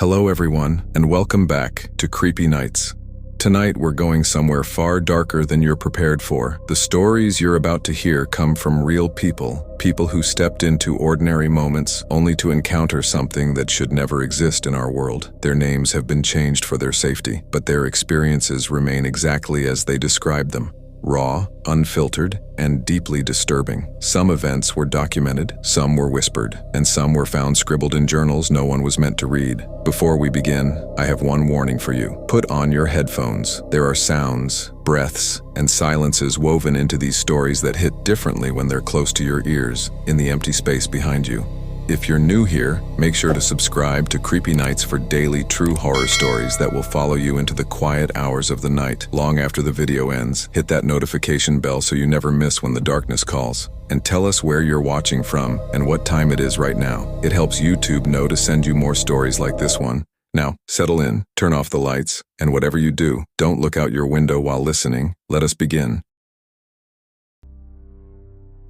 Hello everyone, and welcome back to Creepy Nights. Tonight we're going somewhere far darker than you're prepared for. The stories you're about to hear come from real people who stepped into ordinary moments only to encounter something that should never exist in our world. Their names have been changed for their safety, but their experiences remain exactly as they described them. Raw, unfiltered, and deeply disturbing. Some events were documented, some were whispered, and some were found scribbled in journals no one was meant to read. Before we begin, I have one warning for you. Put on your headphones. There are sounds, breaths, and silences woven into these stories that hit differently when they're close to your ears, in the empty space behind you. If you're new here, make sure to subscribe to Creepy Nights for daily true horror stories that will follow you into the quiet hours of the night. Long after the video ends, hit that notification bell so you never miss when the darkness calls. And tell us where you're watching from and what time it is right now. It helps YouTube know to send you more stories like this one. Now, settle in, turn off the lights, and whatever you do, don't look out your window while listening. Let us begin.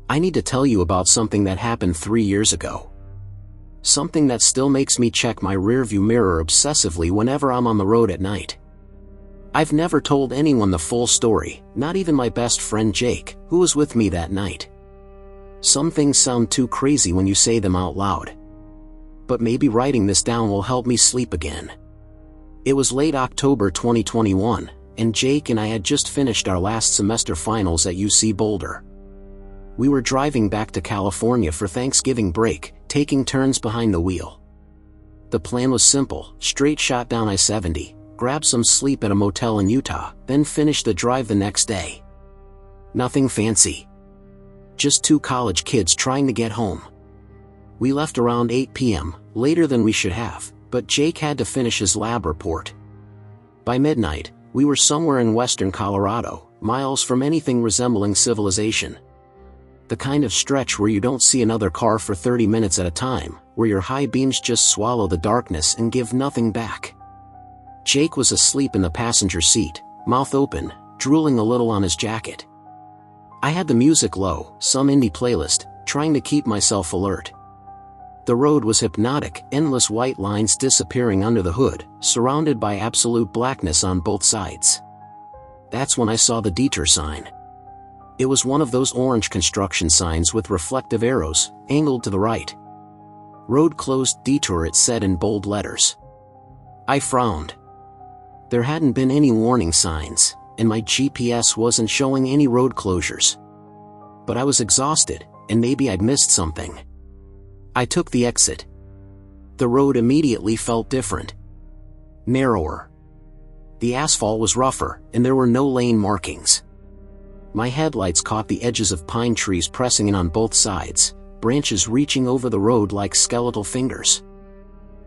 I need to tell you about something that happened 3 years ago. Something that still makes me check my rearview mirror obsessively whenever I'm on the road at night. I've never told anyone the full story, not even my best friend Jake, who was with me that night. Some things sound too crazy when you say them out loud. But maybe writing this down will help me sleep again. It was late October 2021, and Jake and I had just finished our last semester finals at UC Boulder. We were driving back to California for Thanksgiving break, taking turns behind the wheel. The plan was simple: straight shot down I-70, grab some sleep at a motel in Utah, then finish the drive the next day. Nothing fancy. Just two college kids trying to get home. We left around 8 p.m., later than we should have, but Jake had to finish his lab report. By midnight, we were somewhere in western Colorado, miles from anything resembling civilization. The kind of stretch where you don't see another car for 30 minutes at a time, where your high beams just swallow the darkness and give nothing back. Jake was asleep in the passenger seat, mouth open, drooling a little on his jacket. I had the music low, some indie playlist, trying to keep myself alert. The road was hypnotic, endless white lines disappearing under the hood, surrounded by absolute blackness on both sides. That's when I saw the detour sign. It was one of those orange construction signs with reflective arrows, angled to the right. Road closed, detour, it said in bold letters. I frowned. There hadn't been any warning signs, and my GPS wasn't showing any road closures. But I was exhausted, and maybe I'd missed something. I took the exit. The road immediately felt different. Narrower. The asphalt was rougher, and there were no lane markings. My headlights caught the edges of pine trees pressing in on both sides, branches reaching over the road like skeletal fingers.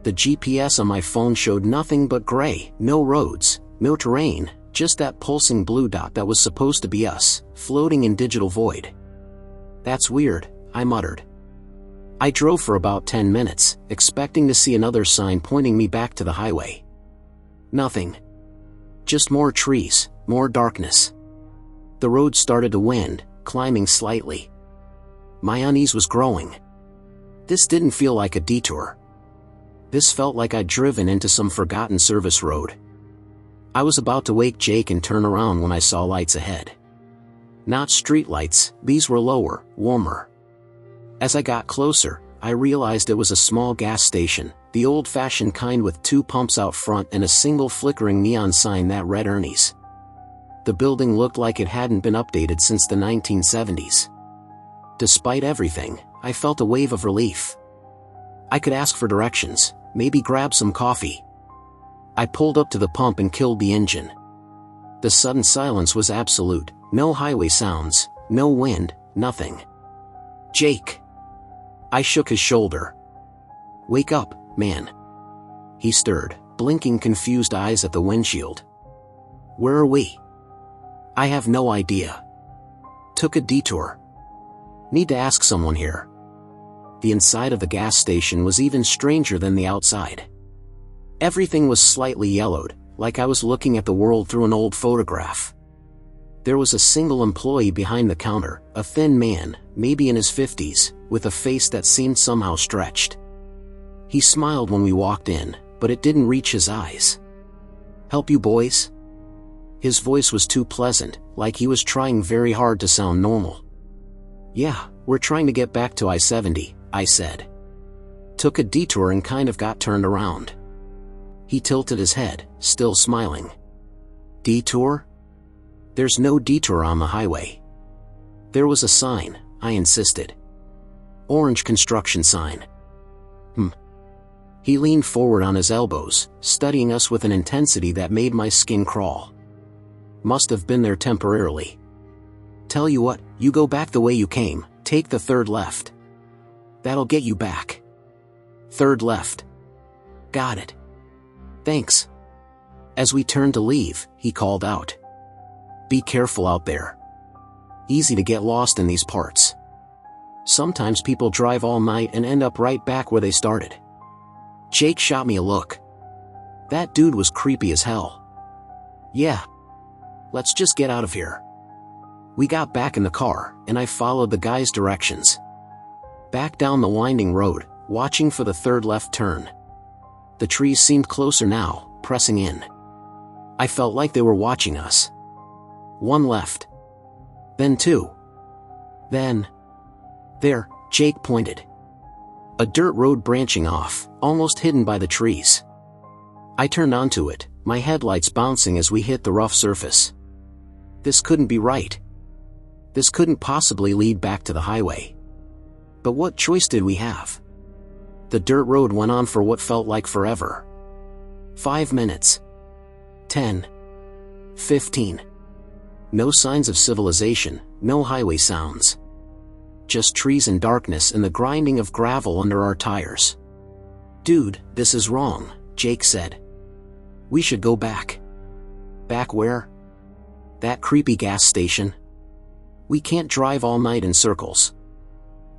The GPS on my phone showed nothing but gray, no roads, no terrain, just that pulsing blue dot that was supposed to be us, floating in digital void. That's weird, I muttered. I drove for about 10 minutes, expecting to see another sign pointing me back to the highway. Nothing. Just more trees, more darkness. The road started to wind, climbing slightly. My unease was growing. This didn't feel like a detour. This felt like I'd driven into some forgotten service road. I was about to wake Jake and turn around when I saw lights ahead. Not street lights, these were lower, warmer. As I got closer, I realized it was a small gas station, the old-fashioned kind with two pumps out front and a single flickering neon sign that read Ernie's. The building looked like it hadn't been updated since the 1970s. Despite everything, I felt a wave of relief. I could ask for directions, maybe grab some coffee. I pulled up to the pump and killed the engine. The sudden silence was absolute, no highway sounds, no wind, nothing. Jake. I shook his shoulder. Wake up, man. He stirred, blinking confused eyes at the windshield. Where are we? I have no idea. Took a detour. Need to ask someone here. The inside of the gas station was even stranger than the outside. Everything was slightly yellowed, like I was looking at the world through an old photograph. There was a single employee behind the counter, a thin man, maybe in his 50s, with a face that seemed somehow stretched. He smiled when we walked in, but it didn't reach his eyes. "Help you boys?" His voice was too pleasant, like he was trying very hard to sound normal. "Yeah, we're trying to get back to I-70, I said. Took a detour and kind of got turned around. He tilted his head, still smiling. "Detour? There's no detour on the highway." "There was a sign," I insisted. "Orange construction sign." He leaned forward on his elbows, studying us with an intensity that made my skin crawl. "Must have been there temporarily. Tell you what, you go back the way you came, take the third left. That'll get you back." "Third left." "Got it. Thanks." As we turned to leave, he called out, "Be careful out there. Easy to get lost in these parts. Sometimes people drive all night and end up right back where they started." Jake shot me a look. That dude was creepy as hell. "Yeah. Let's just get out of here." We got back in the car, and I followed the guy's directions. Back down the winding road, watching for the third left turn. The trees seemed closer now, pressing in. I felt like they were watching us. One left. Then two. Then... There, Jake pointed. A dirt road branching off, almost hidden by the trees. I turned onto it, my headlights bouncing as we hit the rough surface. This couldn't be right. This couldn't possibly lead back to the highway. But what choice did we have? The dirt road went on for what felt like forever. 5 minutes. 10. 15. No signs of civilization, no highway sounds. Just trees and darkness and the grinding of gravel under our tires. "Dude, this is wrong," Jake said. "We should go back." "Back where?" "That creepy gas station. We can't drive all night in circles."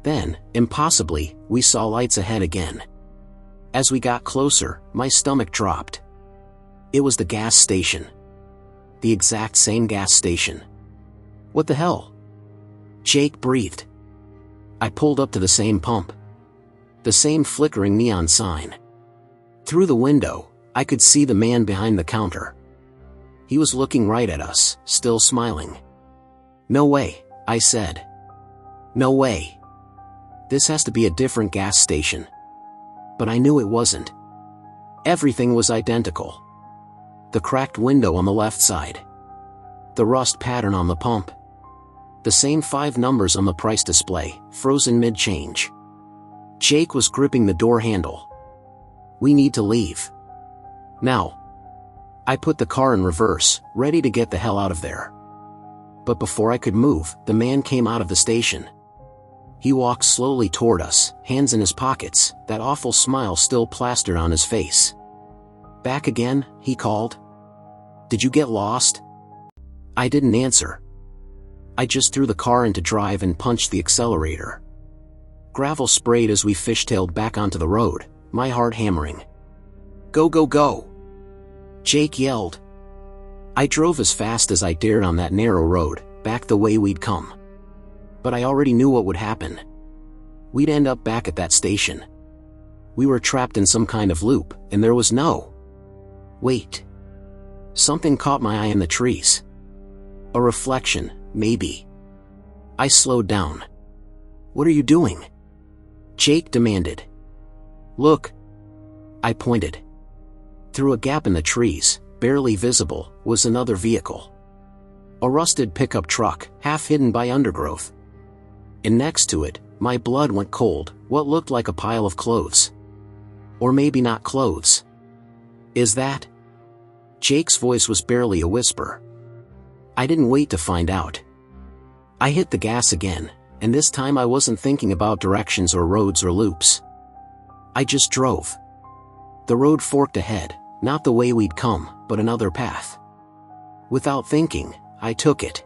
Then, impossibly, we saw lights ahead again. As we got closer, my stomach dropped. It was the gas station. The exact same gas station. "What the hell?" Jake breathed. I pulled up to the same pump. The same flickering neon sign. Through the window, I could see the man behind the counter. He was looking right at us, still smiling. "No way," I said. "No way. This has to be a different gas station." But I knew it wasn't. Everything was identical. The cracked window on the left side. The rust pattern on the pump. The same 5 numbers on the price display, frozen mid-change. Jake was gripping the door handle. "We need to leave. Now." I put the car in reverse, ready to get the hell out of there. But before I could move, the man came out of the station. He walked slowly toward us, hands in his pockets, that awful smile still plastered on his face. "Back again?" he called. "Did you get lost?" I didn't answer. I just threw the car into drive and punched the accelerator. Gravel sprayed as we fishtailed back onto the road, my heart hammering. "Go, go, go!" Jake yelled. I drove as fast as I dared on that narrow road, back the way we'd come. But I already knew what would happen. We'd end up back at that station. We were trapped in some kind of loop, and there was no... Wait. Something caught my eye in the trees. A reflection, maybe. I slowed down. "What are you doing?" Jake demanded. "Look." I pointed. Through a gap in the trees, barely visible, was another vehicle. A rusted pickup truck, half hidden by undergrowth. And next to it, my blood went cold, what looked like a pile of clothes. Or maybe not clothes. "Is that?" Jake's voice was barely a whisper. I didn't wait to find out. I hit the gas again, and this time I wasn't thinking about directions or roads or loops. I just drove. The road forked ahead, not the way we'd come, but another path. Without thinking, I took it.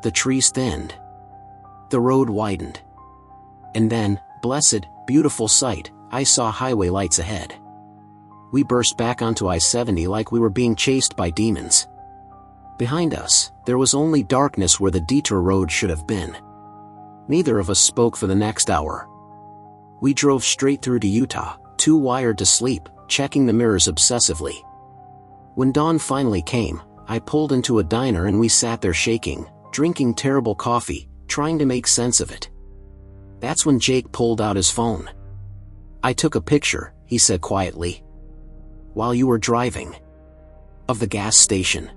The trees thinned. The road widened. And then, blessed, beautiful sight, I saw highway lights ahead. We burst back onto I-70 like we were being chased by demons. Behind us, there was only darkness where the detour road should have been. Neither of us spoke for the next hour. We drove straight through to Utah, too wired to sleep, checking the mirrors obsessively. When dawn finally came, I pulled into a diner and we sat there shaking, drinking terrible coffee, trying to make sense of it. That's when Jake pulled out his phone. "I took a picture," he said quietly. "While you were driving. Of the gas station."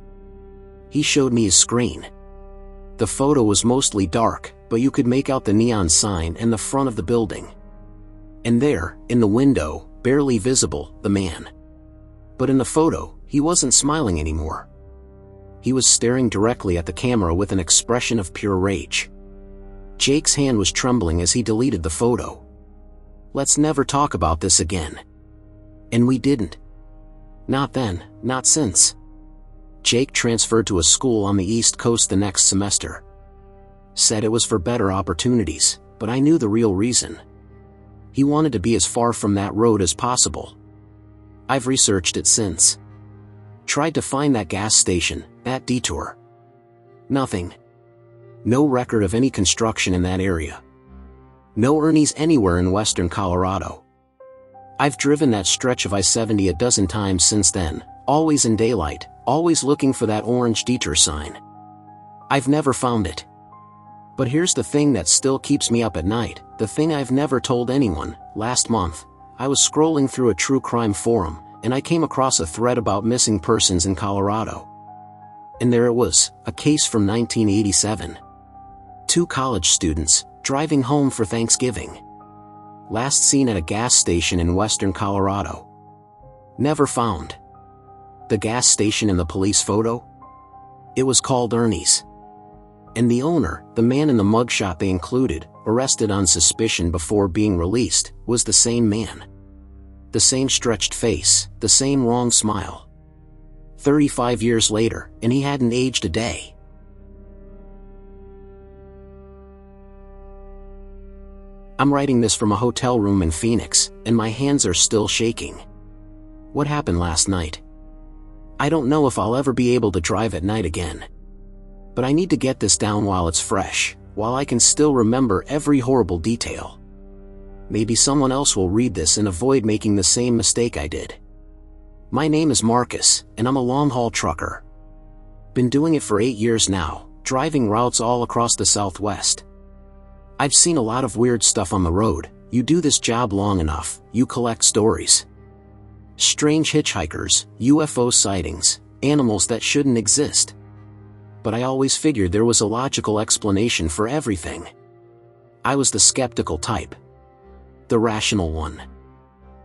He showed me his screen. The photo was mostly dark, but you could make out the neon sign and the front of the building. And there, in the window, barely visible, the man. But in the photo, he wasn't smiling anymore. He was staring directly at the camera with an expression of pure rage. Jake's hand was trembling as he deleted the photo. "Let's never talk about this again." And we didn't. Not then, not since. Jake transferred to a school on the East Coast the next semester. Said it was for better opportunities, but I knew the real reason. He wanted to be as far from that road as possible. I've researched it since. Tried to find that gas station, that detour. Nothing. No record of any construction in that area. No Ernie's anywhere in western Colorado. I've driven that stretch of I-70 a dozen times since then, always in daylight, always looking for that orange detour sign. I've never found it. But here's the thing that still keeps me up at night, the thing I've never told anyone. Last month, I was scrolling through a true crime forum, and I came across a thread about missing persons in Colorado. And there it was, a case from 1987. 2 college students, driving home for Thanksgiving. Last seen at a gas station in western Colorado. Never found. The gas station in the police photo? It was called Ernie's. And the owner, the man in the mugshot they included, arrested on suspicion before being released, was the same man. The same stretched face, the same wrong smile. 35 years later, and he hadn't aged a day. I'm writing this from a hotel room in Phoenix, and my hands are still shaking. What happened last night? I don't know if I'll ever be able to drive at night again. But I need to get this down while it's fresh, while I can still remember every horrible detail. Maybe someone else will read this and avoid making the same mistake I did. My name is Marcus, and I'm a long-haul trucker. Been doing it for 8 years now, driving routes all across the Southwest. I've seen a lot of weird stuff on the road. You do this job long enough, you collect stories. Strange hitchhikers, UFO sightings, animals that shouldn't exist. But I always figured there was a logical explanation for everything. I was the skeptical type. The rational one.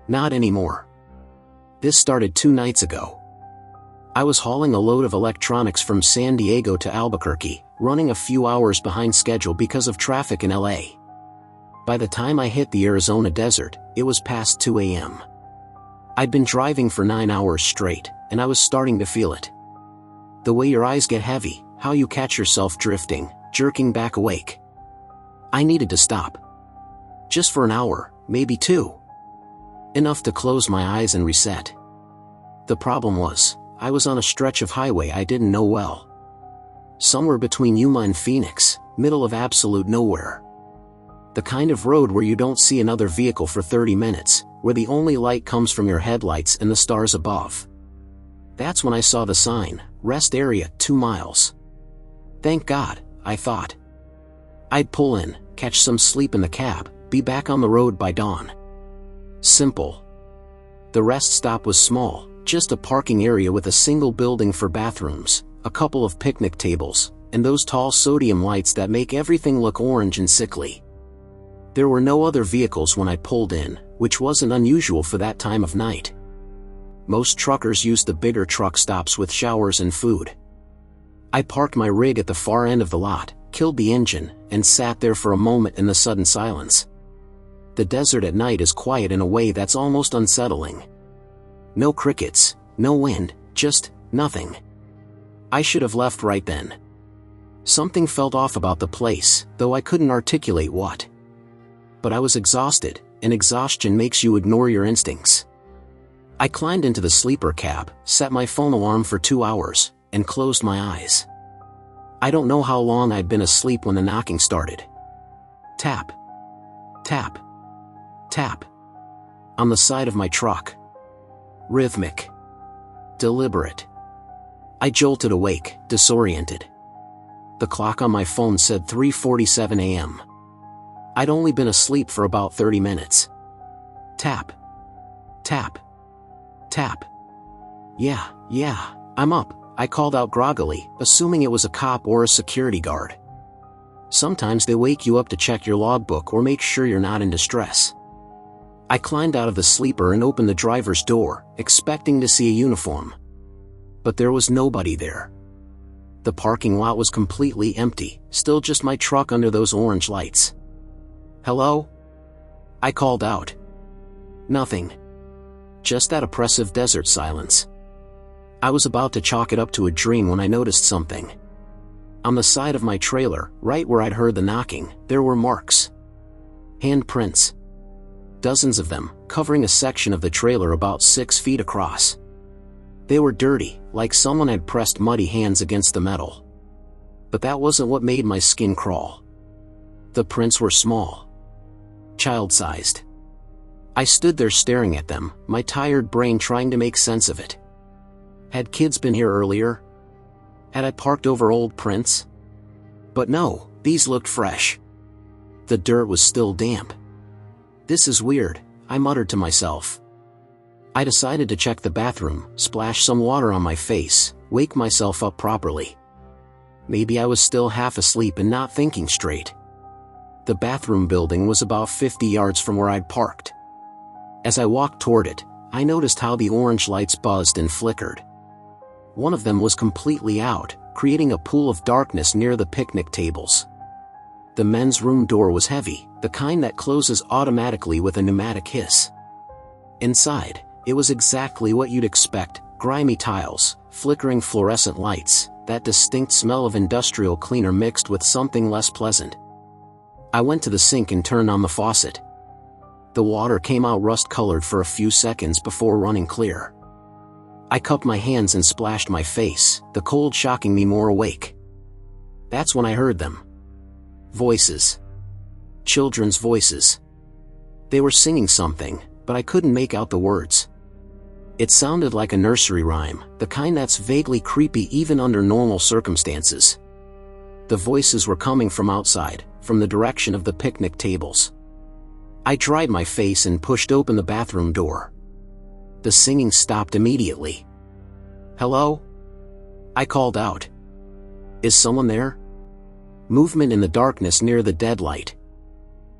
Not anymore. This started 2 nights ago. I was hauling a load of electronics from San Diego to Albuquerque, running a few hours behind schedule because of traffic in LA. By the time I hit the Arizona desert, it was past 2 a.m. I'd been driving for 9 hours straight, and I was starting to feel it. The way your eyes get heavy, how you catch yourself drifting, jerking back awake. I needed to stop. Just for an hour, maybe 2. Enough to close my eyes and reset. The problem was, I was on a stretch of highway I didn't know well. Somewhere between Yuma and Phoenix, middle of absolute nowhere. The kind of road where you don't see another vehicle for 30 minutes, where the only light comes from your headlights and the stars above. That's when I saw the sign, rest area 2 miles. Thank God, I thought. I'd pull in, catch some sleep in the cab, be back on the road by dawn. Simple. The rest stop was small, just a parking area with a single building for bathrooms, a couple of picnic tables, and those tall sodium lights that make everything look orange and sickly. There were no other vehicles when I pulled in, which wasn't unusual for that time of night. Most truckers use the bigger truck stops with showers and food. I parked my rig at the far end of the lot, killed the engine, and sat there for a moment in the sudden silence. The desert at night is quiet in a way that's almost unsettling. No crickets, no wind, just nothing. I should have left right then. Something felt off about the place, though I couldn't articulate what. But I was exhausted, and exhaustion makes you ignore your instincts. I climbed into the sleeper cab, set my phone alarm for 2 hours, and closed my eyes. I don't know how long I'd been asleep when the knocking started. Tap. Tap. Tap. On the side of my truck. Rhythmic. Deliberate. I jolted awake, disoriented. The clock on my phone said 3:47 a.m. I'd only been asleep for about 30 minutes. Tap. Tap. Tap. Yeah, I'm up, I called out groggily, assuming it was a cop or a security guard. Sometimes they wake you up to check your logbook or make sure you're not in distress. I climbed out of the sleeper and opened the driver's door, expecting to see a uniform. But there was nobody there. The parking lot was completely empty, still just my truck under those orange lights. Hello? I called out. Nothing. Just that oppressive desert silence. I was about to chalk it up to a dream when I noticed something. On the side of my trailer, right where I'd heard the knocking, there were marks. Handprints. Dozens of them, covering a section of the trailer about 6 feet across. They were dirty, like someone had pressed muddy hands against the metal. But that wasn't what made my skin crawl. The prints were small. Child-sized. I stood there staring at them, my tired brain trying to make sense of it. Had kids been here earlier? Had I parked over old prints? But no, these looked fresh. The dirt was still damp. This is weird, I muttered to myself. I decided to check the bathroom, splash some water on my face, wake myself up properly. Maybe I was still half asleep and not thinking straight. The bathroom building was about 50 yards from where I'd parked. As I walked toward it, I noticed how the orange lights buzzed and flickered. One of them was completely out, creating a pool of darkness near the picnic tables. The men's room door was heavy, the kind that closes automatically with a pneumatic hiss. Inside, it was exactly what you'd expect: grimy tiles, flickering fluorescent lights, that distinct smell of industrial cleaner mixed with something less pleasant. I went to the sink and turned on the faucet. The water came out rust-colored for a few seconds before running clear. I cupped my hands and splashed my face, the cold shocking me more awake. That's when I heard them. Voices. Children's voices. They were singing something, but I couldn't make out the words. It sounded like a nursery rhyme, the kind that's vaguely creepy even under normal circumstances. The voices were coming from outside, from the direction of the picnic tables. I dried my face and pushed open the bathroom door. The singing stopped immediately. Hello? I called out. Is someone there? Movement in the darkness near the dead light.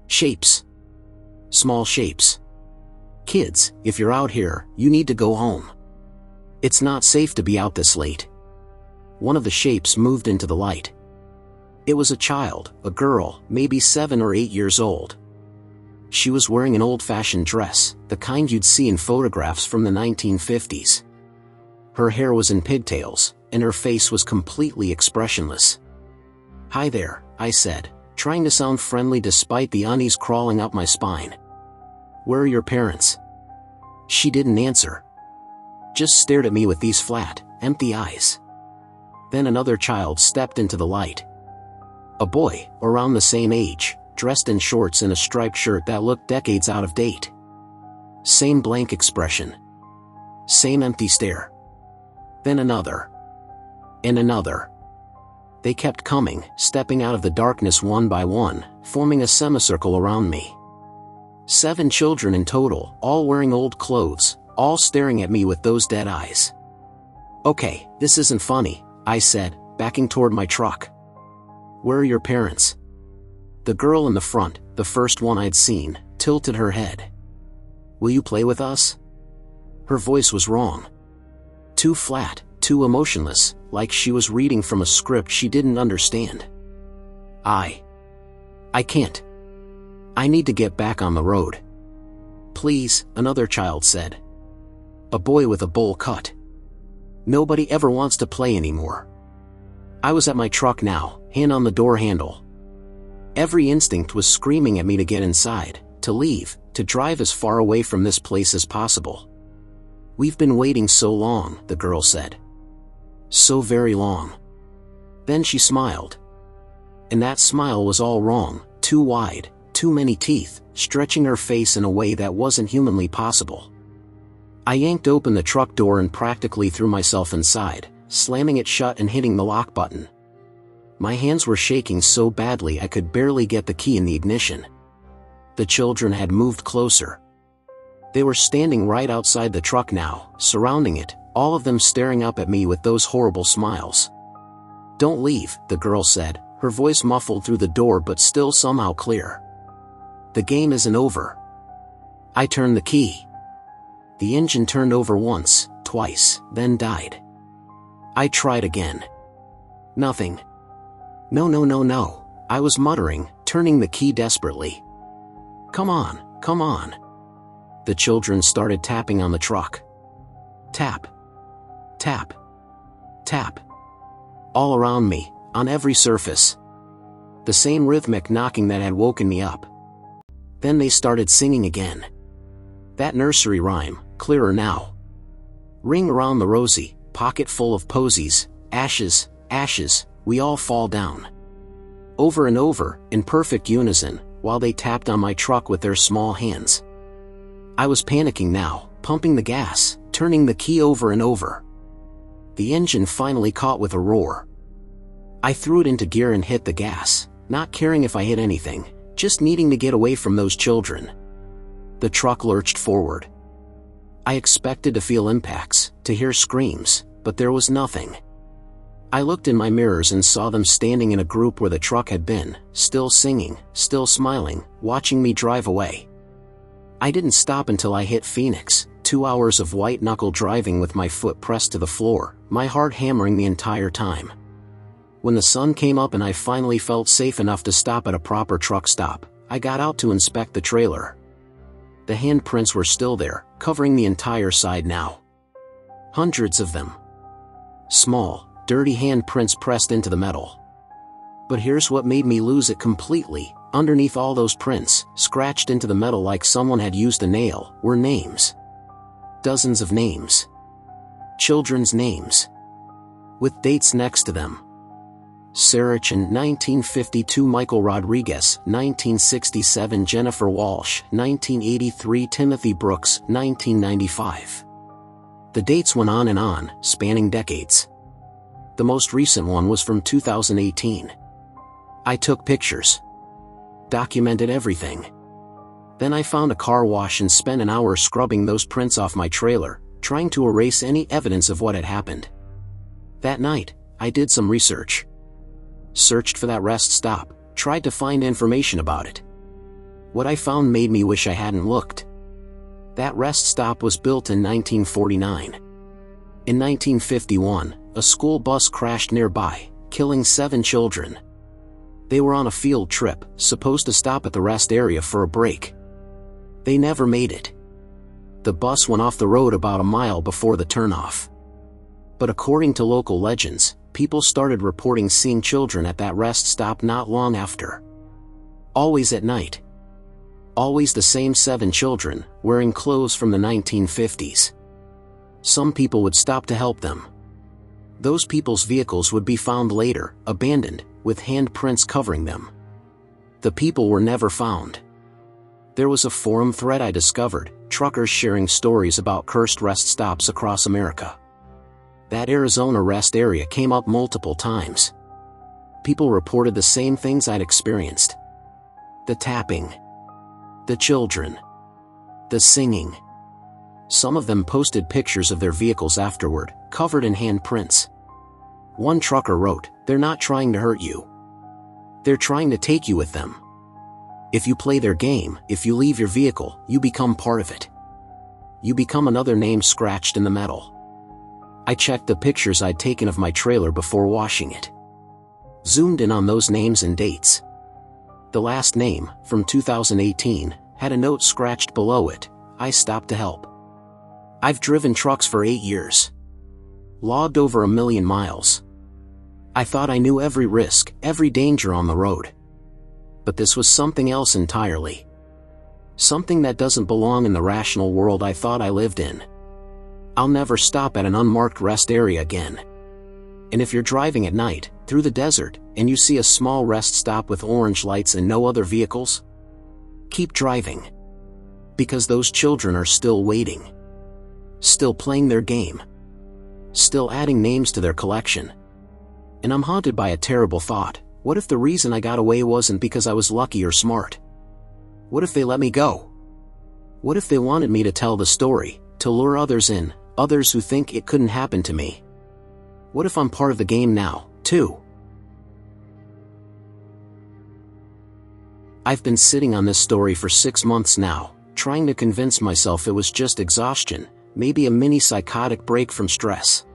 Shapes. Small shapes. Kids, if you're out here, you need to go home. It's not safe to be out this late. One of the shapes moved into the light. It was a child, a girl, maybe 7 or 8 years old. She was wearing an old-fashioned dress, the kind you'd see in photographs from the 1950s. Her hair was in pigtails, and her face was completely expressionless. Hi there, I said, trying to sound friendly despite the unease crawling up my spine. Where are your parents? She didn't answer. Just stared at me with these flat, empty eyes. Then another child stepped into the light. A boy, around the same age, dressed in shorts and a striped shirt that looked decades out of date. Same blank expression. Same empty stare. Then another. And another. They kept coming, stepping out of the darkness one by one, forming a semicircle around me. 7 children in total, all wearing old clothes, all staring at me with those dead eyes. Okay, this isn't funny, I said, backing toward my truck. Where are your parents? The girl in the front, the first one I'd seen, tilted her head. Will you play with us? Her voice was wrong. Too flat, too emotionless, like she was reading from a script she didn't understand. I can't. I need to get back on the road. Please, another child said. A boy with a bowl cut. Nobody ever wants to play anymore. I was at my truck now, hand on the door handle. Every instinct was screaming at me to get inside, to leave, to drive as far away from this place as possible. We've been waiting so long, the girl said. So very long. Then she smiled. And that smile was all wrong, too wide, too many teeth, stretching her face in a way that wasn't humanly possible. I yanked open the truck door and practically threw myself inside, slamming it shut and hitting the lock button. My hands were shaking so badly I could barely get the key in the ignition. The children had moved closer. They were standing right outside the truck now, surrounding it, all of them staring up at me with those horrible smiles. "Don't leave," the girl said, her voice muffled through the door but still somehow clear. "The game isn't over." I turned the key. The engine turned over once, twice, then died. I tried again. Nothing. "No, no, no, no," I was muttering, turning the key desperately. "Come on, come on." The children started tapping on the truck. Tap. Tap. Tap. All around me, on every surface. The same rhythmic knocking that had woken me up. Then they started singing again. That nursery rhyme, clearer now. "Ring around the rosy, pocket full of posies, ashes, ashes, we all fall down." Over and over, in perfect unison, while they tapped on my truck with their small hands. I was panicking now, pumping the gas, turning the key over and over. The engine finally caught with a roar. I threw it into gear and hit the gas, not caring if I hit anything, just needing to get away from those children. The truck lurched forward. I expected to feel impacts, to hear screams, but there was nothing. I looked in my mirrors and saw them standing in a group where the truck had been, still singing, still smiling, watching me drive away. I didn't stop until I hit Phoenix, 2 hours of white-knuckle driving with my foot pressed to the floor, my heart hammering the entire time. When the sun came up and I finally felt safe enough to stop at a proper truck stop, I got out to inspect the trailer. The handprints were still there, covering the entire side now. Hundreds of them. Small, dirty handprints pressed into the metal. But here's what made me lose it completely. Underneath all those prints, scratched into the metal like someone had used a nail, were names. Dozens of names. Children's names. With dates next to them. Sarah Chan, 1952. Michael Rodriguez, 1967. Jennifer Walsh, 1983. Timothy Brooks, 1995. The dates went on and on, spanning decades. The most recent one was from 2018. I took pictures. Documented everything. Then I found a car wash and spent an hour scrubbing those prints off my trailer, trying to erase any evidence of what had happened. That night, I did some research. Searched for that rest stop, tried to find information about it. What I found made me wish I hadn't looked. That rest stop was built in 1949. In 1951, a school bus crashed nearby, killing 7 children. They were on a field trip, supposed to stop at the rest area for a break. They never made it. The bus went off the road about a mile before the turnoff. But according to local legends, people started reporting seeing children at that rest stop not long after. Always at night. Always the same 7 children, wearing clothes from the 1950s. Some people would stop to help them. Those people's vehicles would be found later, abandoned, with handprints covering them. The people were never found. There was a forum thread I discovered, truckers sharing stories about cursed rest stops across America. That Arizona rest area came up multiple times. People reported the same things I'd experienced. The tapping. The children. The singing. Some of them posted pictures of their vehicles afterward, covered in handprints. One trucker wrote, "They're not trying to hurt you. They're trying to take you with them. If you play their game, if you leave your vehicle, you become part of it. You become another name scratched in the metal." I checked the pictures I'd taken of my trailer before washing it. Zoomed in on those names and dates. The last name, from 2018, had a note scratched below it, "I stopped to help." I've driven trucks for 8 years. Logged over 1 million miles. I thought I knew every risk, every danger on the road. But this was something else entirely. Something that doesn't belong in the rational world I thought I lived in. I'll never stop at an unmarked rest area again. And if you're driving at night, through the desert, and you see a small rest stop with orange lights and no other vehicles, keep driving. Because those children are still waiting. Still playing their game. Still adding names to their collection. And I'm haunted by a terrible thought. What if the reason I got away wasn't because I was lucky or smart? What if they let me go? What if they wanted me to tell the story, to lure others in, others who think it couldn't happen to me? What if I'm part of the game now, too? I've been sitting on this story for 6 months now, trying to convince myself it was just exhaustion, maybe a mini psychotic break from stress.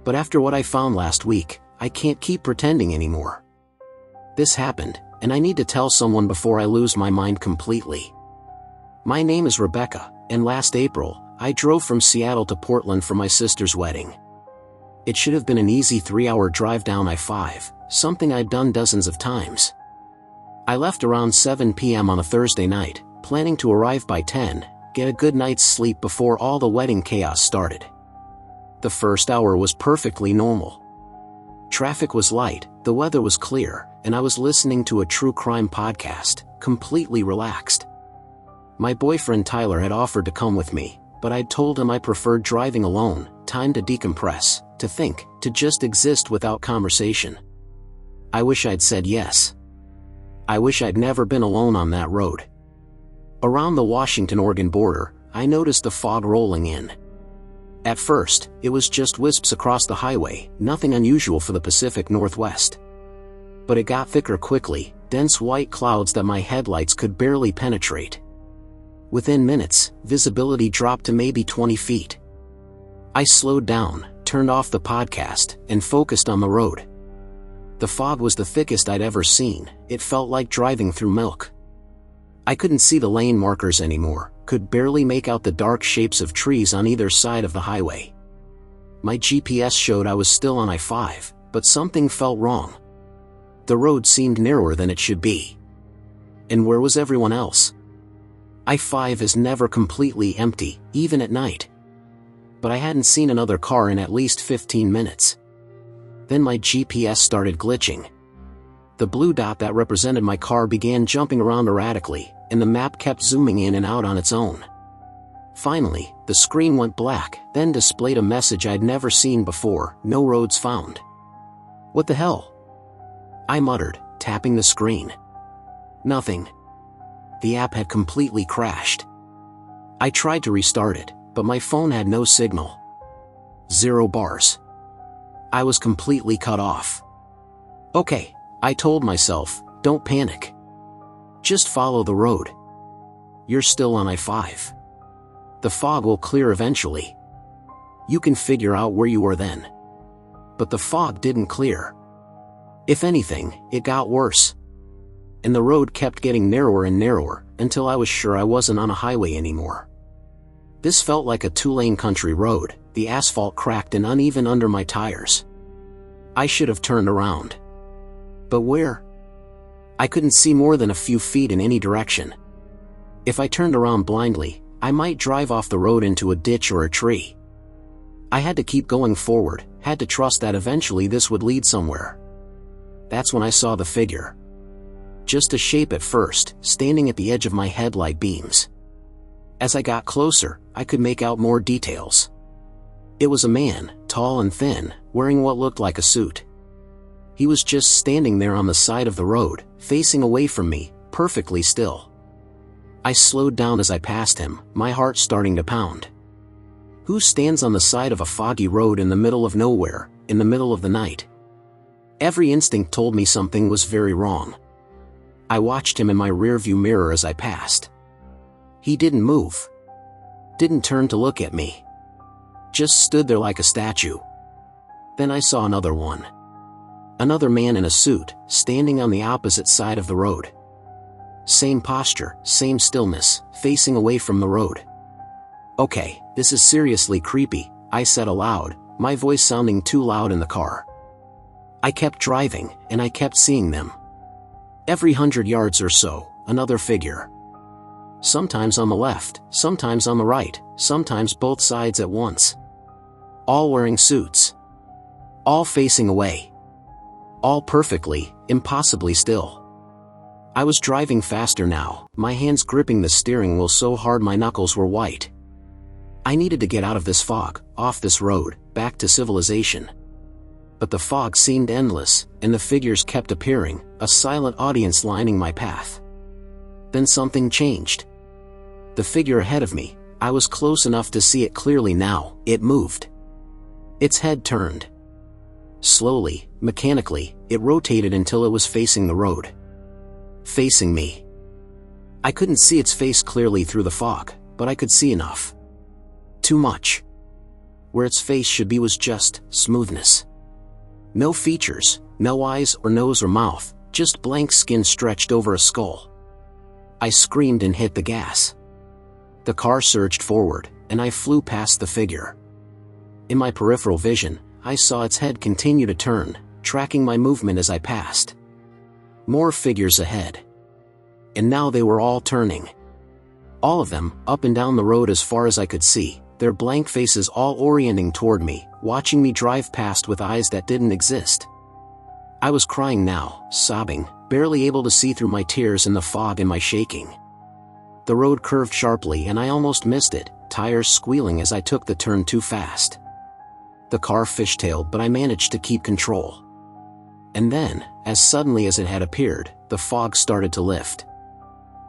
But after what I found last week, I can't keep pretending anymore. This happened, and I need to tell someone before I lose my mind completely. My name is Rebecca, and last April, I drove from Seattle to Portland for my sister's wedding. It should have been an easy 3-hour drive down I-5, something I'd done dozens of times. I left around 7 p.m. on a Thursday night, planning to arrive by 10, get a good night's sleep before all the wedding chaos started. The first hour was perfectly normal. Traffic was light, the weather was clear, and I was listening to a true crime podcast, completely relaxed. My boyfriend Tyler had offered to come with me, but I'd told him I preferred driving alone, time to decompress, to think, to just exist without conversation. I wish I'd said yes. I wish I'd never been alone on that road. Around the Washington-Oregon border, I noticed the fog rolling in. At first, it was just wisps across the highway, nothing unusual for the Pacific Northwest. But it got thicker quickly, dense white clouds that my headlights could barely penetrate. Within minutes, visibility dropped to maybe 20 feet. I slowed down, turned off the podcast, and focused on the road. The fog was the thickest I'd ever seen. It felt like driving through milk. I couldn't see the lane markers anymore, could barely make out the dark shapes of trees on either side of the highway. My GPS showed I was still on I-5, but something felt wrong. The road seemed narrower than it should be. And where was everyone else? I-5 is never completely empty, even at night. But I hadn't seen another car in at least 15 minutes. Then my GPS started glitching. The blue dot that represented my car began jumping around erratically, and the map kept zooming in and out on its own. Finally, the screen went black, then displayed a message I'd never seen before: no roads found. What the hell? I muttered, tapping the screen. Nothing. The app had completely crashed. I tried to restart it, but my phone had no signal. 0 bars. I was completely cut off. Okay, I told myself, don't panic. Just follow the road. You're still on I-5. The fog will clear eventually. You can figure out where you were then. But the fog didn't clear. If anything, it got worse. And the road kept getting narrower and narrower, until I was sure I wasn't on a highway anymore. This felt like a 2-lane country road, the asphalt cracked and uneven under my tires. I should have turned around. But where? I couldn't see more than a few feet in any direction. If I turned around blindly, I might drive off the road into a ditch or a tree. I had to keep going forward, had to trust that eventually this would lead somewhere. That's when I saw the figure. Just a shape at first, standing at the edge of my headlight beams. As I got closer, I could make out more details. It was a man, tall and thin, wearing what looked like a suit. He was just standing there on the side of the road, facing away from me, perfectly still. I slowed down as I passed him, my heart starting to pound. Who stands on the side of a foggy road in the middle of nowhere, in the middle of the night? Every instinct told me something was very wrong. I watched him in my rearview mirror as I passed. He didn't move. Didn't turn to look at me. Just stood there like a statue. Then I saw another one. Another man in a suit, standing on the opposite side of the road. Same posture, same stillness, facing away from the road. Okay, this is seriously creepy, I said aloud, my voice sounding too loud in the car. I kept driving, and I kept seeing them. Every 100 yards or so, another figure. Sometimes on the left, sometimes on the right, sometimes both sides at once. All wearing suits. All facing away. All perfectly, impossibly still. I was driving faster now, my hands gripping the steering wheel so hard my knuckles were white. I needed to get out of this fog, off this road, back to civilization. But the fog seemed endless, and the figures kept appearing, a silent audience lining my path. Then something changed. The figure ahead of me, I was close enough to see it clearly now, it moved. Its head turned. Slowly, mechanically, it rotated until it was facing the road. Facing me. I couldn't see its face clearly through the fog, but I could see enough. Too much. Where its face should be was just smoothness. No features, no eyes or nose or mouth, just blank skin stretched over a skull. I screamed and hit the gas. The car surged forward, and I flew past the figure. In my peripheral vision, I saw its head continue to turn, tracking my movement as I passed. More figures ahead. And now they were all turning. All of them, up and down the road as far as I could see, their blank faces all orienting toward me, watching me drive past with eyes that didn't exist. I was crying now, sobbing, barely able to see through my tears in the fog and my shaking. The road curved sharply and I almost missed it, tires squealing as I took the turn too fast. The car fishtailed, but I managed to keep control. And then, as suddenly as it had appeared, the fog started to lift.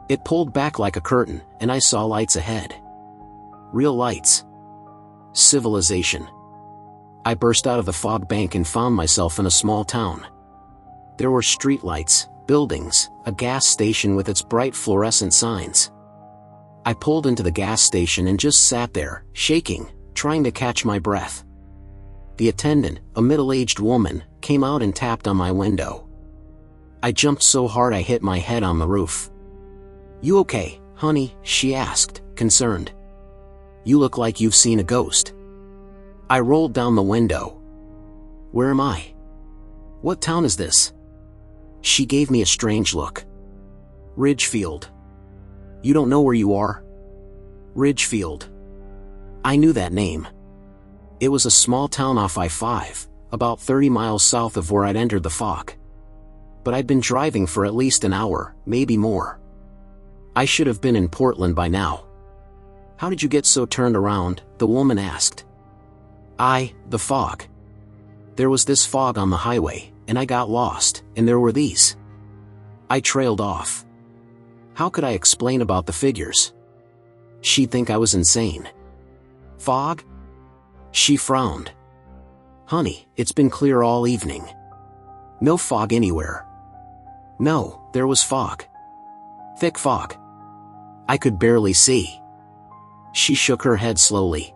It pulled back like a curtain, and I saw lights ahead. Real lights. Civilization. I burst out of the fog bank and found myself in a small town. There were streetlights, buildings, a gas station with its bright fluorescent signs. I pulled into the gas station and just sat there, shaking, trying to catch my breath. The attendant, a middle-aged woman, came out and tapped on my window. I jumped so hard I hit my head on the roof. "You okay, honey?" she asked, concerned. "You look like you've seen a ghost." I rolled down the window. "Where am I? What town is this?" She gave me a strange look. "Ridgefield. You don't know where you are?" Ridgefield. I knew that name. It was a small town off I-5, about 30 miles south of where I'd entered the fog. But I'd been driving for at least an hour, maybe more. I should have been in Portland by now. "How did you get so turned around?" the woman asked. The fog. There was this fog on the highway, and I got lost, and there were these." I trailed off. How could I explain about the figures? She'd think I was insane. "Fog?" She frowned. "Honey, it's been clear all evening. No fog anywhere." "No, there was fog. Thick fog. I could barely see." She shook her head slowly.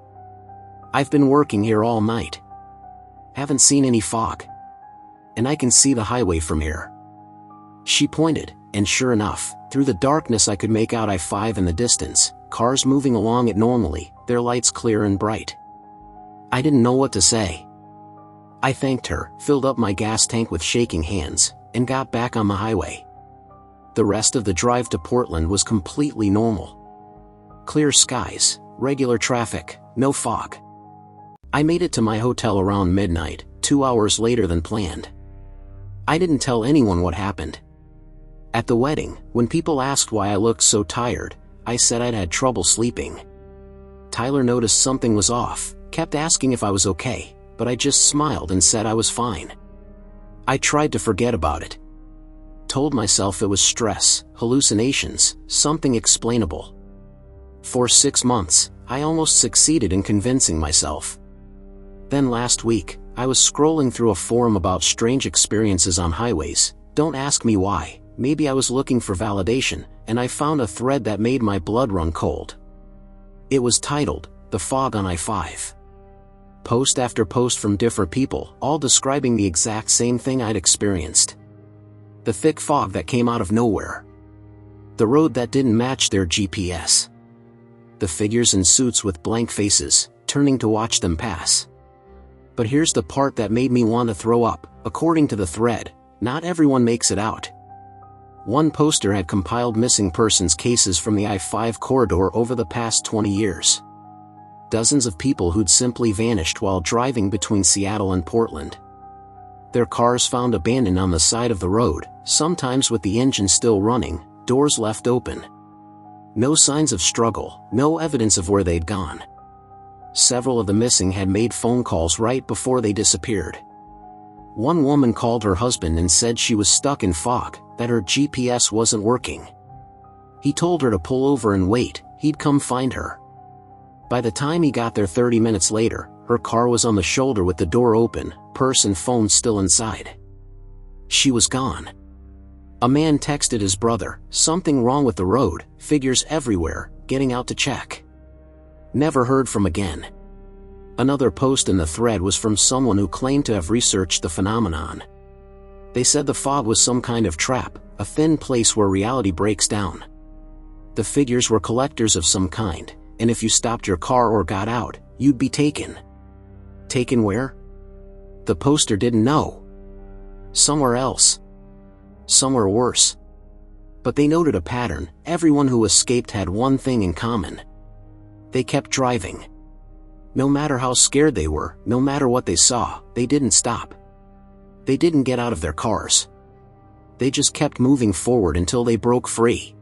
"I've been working here all night. Haven't seen any fog. And I can see the highway from here." She pointed, and sure enough, through the darkness I could make out I-5 in the distance, cars moving along it normally, their lights clear and bright. I didn't know what to say. I thanked her, filled up my gas tank with shaking hands, and got back on the highway. The rest of the drive to Portland was completely normal. Clear skies, regular traffic, no fog. I made it to my hotel around midnight, 2 hours later than planned. I didn't tell anyone what happened. At the wedding, when people asked why I looked so tired, I said I'd had trouble sleeping. Tyler noticed something was off, kept asking if I was okay, but I just smiled and said I was fine. I tried to forget about it. Told myself it was stress, hallucinations, something explainable. For 6 months, I almost succeeded in convincing myself. Then last week, I was scrolling through a forum about strange experiences on highways. Don't ask me why, maybe I was looking for validation, and I found a thread that made my blood run cold. It was titled, "The Fog on I-5. Post after post from different people, all describing the exact same thing I'd experienced. The thick fog that came out of nowhere. The road that didn't match their GPS. The figures in suits with blank faces, turning to watch them pass. But here's the part that made me want to throw up. According to the thread, not everyone makes it out. One poster had compiled missing persons cases from the I-5 corridor over the past 20 years. Dozens of people who'd simply vanished while driving between Seattle and Portland. Their cars found abandoned on the side of the road, sometimes with the engine still running, doors left open. No signs of struggle, no evidence of where they'd gone. several of the missing had made phone calls right before they disappeared. One woman called her husband and said she was stuck in fog, that her GPS wasn't working. He told her to pull over and wait, he'd come find her. By the time he got there 30 minutes later, her car was on the shoulder with the door open, purse and phone still inside. She was gone. A man texted his brother, "Something wrong with the road, figures everywhere, getting out to check." Never heard from again. Another post in the thread was from someone who claimed to have researched the phenomenon. They said the fog was some kind of trap, a thin place where reality breaks down. The figures were collectors of some kind, and if you stopped your car or got out, you'd be taken. Taken where? The poster didn't know. Somewhere else. Somewhere worse. But they noted a pattern. Everyone who escaped had one thing in common. They kept driving. No matter how scared they were, no matter what they saw, they didn't stop. They didn't get out of their cars. They just kept moving forward until they broke free.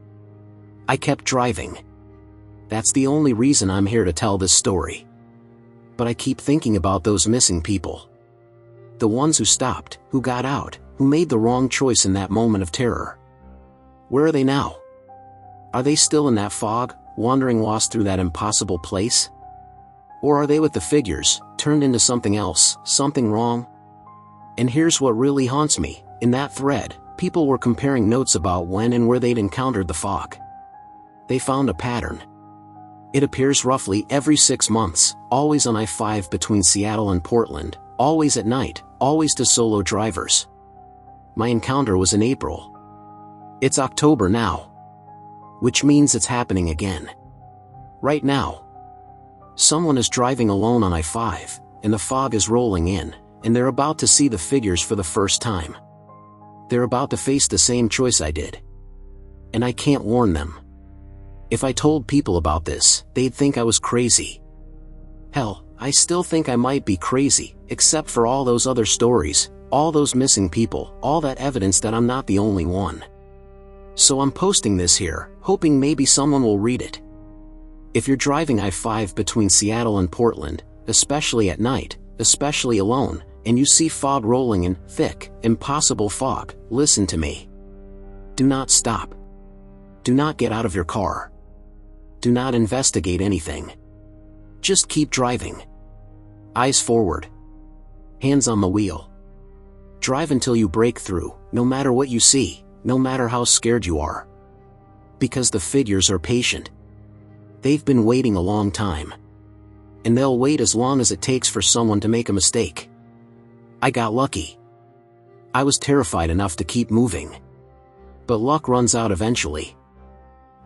I kept driving. That's the only reason I'm here to tell this story. But I keep thinking about those missing people. The ones who stopped, who got out, who made the wrong choice in that moment of terror. Where are they now? Are they still in that fog, wandering lost through that impossible place? Or are they with the figures, turned into something else, something wrong? And here's what really haunts me. In that thread, people were comparing notes about when and where they'd encountered the fog. They found a pattern. It appears roughly every 6 months, always on I-5 between Seattle and Portland, always at night, always to solo drivers. My encounter was in April. It's October now. Which means it's happening again. Right now. Someone is driving alone on I-5, and the fog is rolling in, and they're about to see the figures for the first time. They're about to face the same choice I did. And I can't warn them. If I told people about this, they'd think I was crazy. Hell, I still think I might be crazy, except for all those other stories, all those missing people, all that evidence that I'm not the only one. So I'm posting this here, hoping maybe someone will read it. If you're driving I-5 between Seattle and Portland, especially at night, especially alone, and you see fog rolling in, thick, impossible fog, listen to me. Do not stop. Do not get out of your car. Do not investigate anything. Just keep driving. Eyes forward. Hands on the wheel. Drive until you break through, no matter what you see, no matter how scared you are. Because the figures are patient. They've been waiting a long time. And they'll wait as long as it takes for someone to make a mistake. I got lucky. I was terrified enough to keep moving. But luck runs out eventually.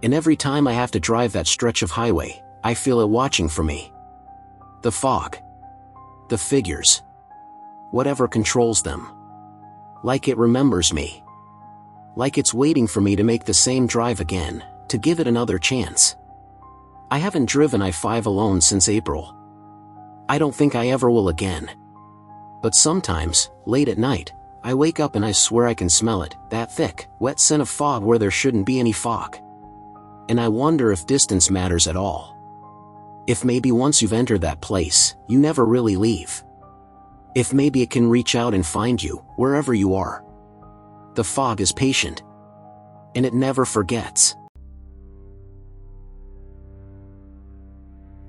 And every time I have to drive that stretch of highway, I feel it watching for me. The fog. The figures. Whatever controls them. Like it remembers me. Like it's waiting for me to make the same drive again, to give it another chance. I haven't driven I-5 alone since April. I don't think I ever will again. But sometimes, late at night, I wake up and I swear I can smell it, that thick, wet scent of fog where there shouldn't be any fog. And I wonder if distance matters at all. If maybe once you've entered that place, you never really leave. If maybe it can reach out and find you, wherever you are. The fog is patient. And it never forgets.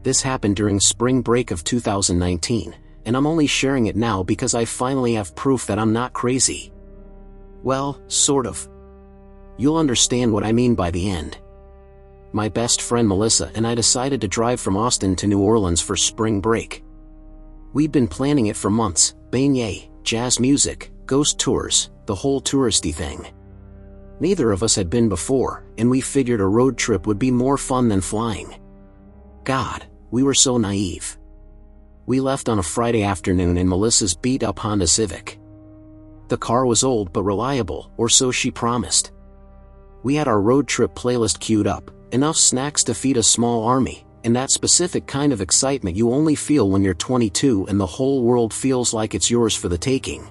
This happened during spring break of 2019, and I'm only sharing it now because I finally have proof that I'm not crazy. Well, sort of. You'll understand what I mean by the end. My best friend Melissa and I decided to drive from Austin to New Orleans for spring break. We'd been planning it for months, beignet, jazz music, ghost tours, the whole touristy thing. Neither of us had been before, and we figured a road trip would be more fun than flying. God, we were so naive. We left on a Friday afternoon in Melissa's beat-up Honda Civic. The car was old but reliable, or so she promised. We had our road trip playlist queued up, enough snacks to feed a small army, and that specific kind of excitement you only feel when you're 22 and the whole world feels like it's yours for the taking.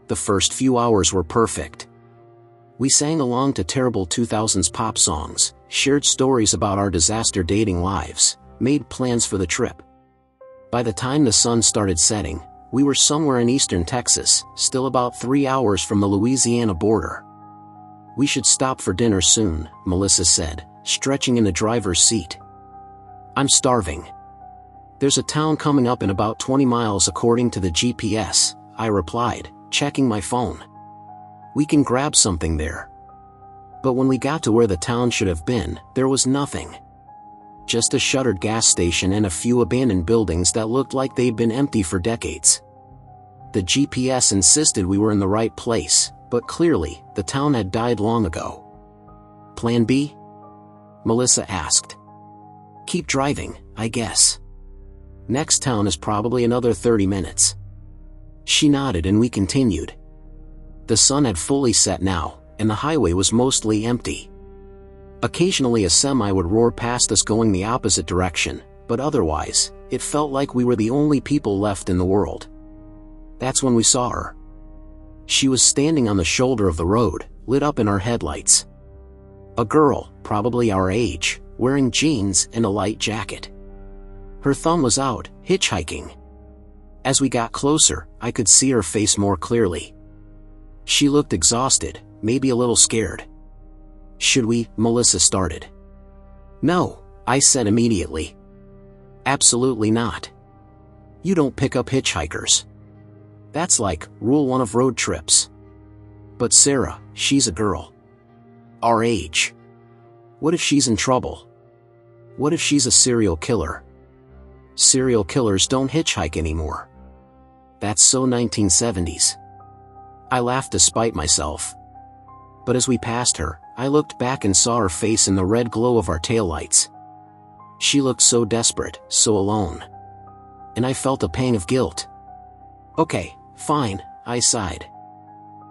The first few hours were perfect. We sang along to terrible 2000s pop songs, shared stories about our disaster dating lives, made plans for the trip. By the time the sun started setting, we were somewhere in eastern Texas, still about 3 hours from the Louisiana border. "We should stop for dinner soon," Melissa said, stretching in the driver's seat. "I'm starving." "There's a town coming up in about 20 miles according to the GPS," I replied, checking my phone. "We can grab something there." But when we got to where the town should have been, there was nothing. Just a shuttered gas station and a few abandoned buildings that looked like they'd been empty for decades. The GPS insisted we were in the right place, but clearly, the town had died long ago. "Plan B?" Melissa asked. "Keep driving, I guess. Next town is probably another 30 minutes. She nodded and we continued. The sun had fully set now, and the highway was mostly empty. Occasionally a semi would roar past us going the opposite direction, but otherwise, it felt like we were the only people left in the world. That's when we saw her. She was standing on the shoulder of the road, lit up in our headlights. A girl, probably our age, wearing jeans and a light jacket. Her thumb was out, hitchhiking. As we got closer, I could see her face more clearly. She looked exhausted, maybe a little scared. "Should we?" Melissa started. "No," I said immediately. "Absolutely not. You don't pick up hitchhikers. That's like rule 1 of road trips." "But Sarah, she's a girl. Our age. What if she's in trouble? What if she's a serial killer?" "Serial killers don't hitchhike anymore. That's so 1970s. I laughed to spite myself. But as we passed her, I looked back and saw her face in the red glow of our taillights. She looked so desperate, so alone. And I felt a pang of guilt. "Okay, fine," I sighed.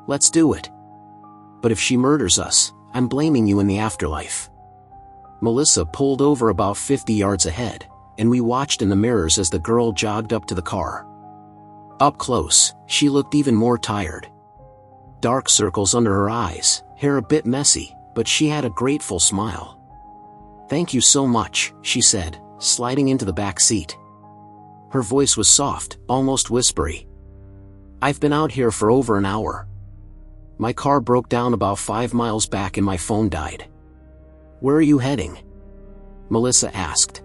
"Let's do it. But if she murders us, I'm blaming you in the afterlife." Melissa pulled over about 50 yards ahead, and we watched in the mirrors as the girl jogged up to the car. Up close, she looked even more tired. Dark circles under her eyes, hair a bit messy, but she had a grateful smile. "Thank you so much," she said, sliding into the back seat. Her voice was soft, almost whispery. "I've been out here for over an hour. My car broke down about 5 miles back and my phone died." "Where are you heading?" Melissa asked.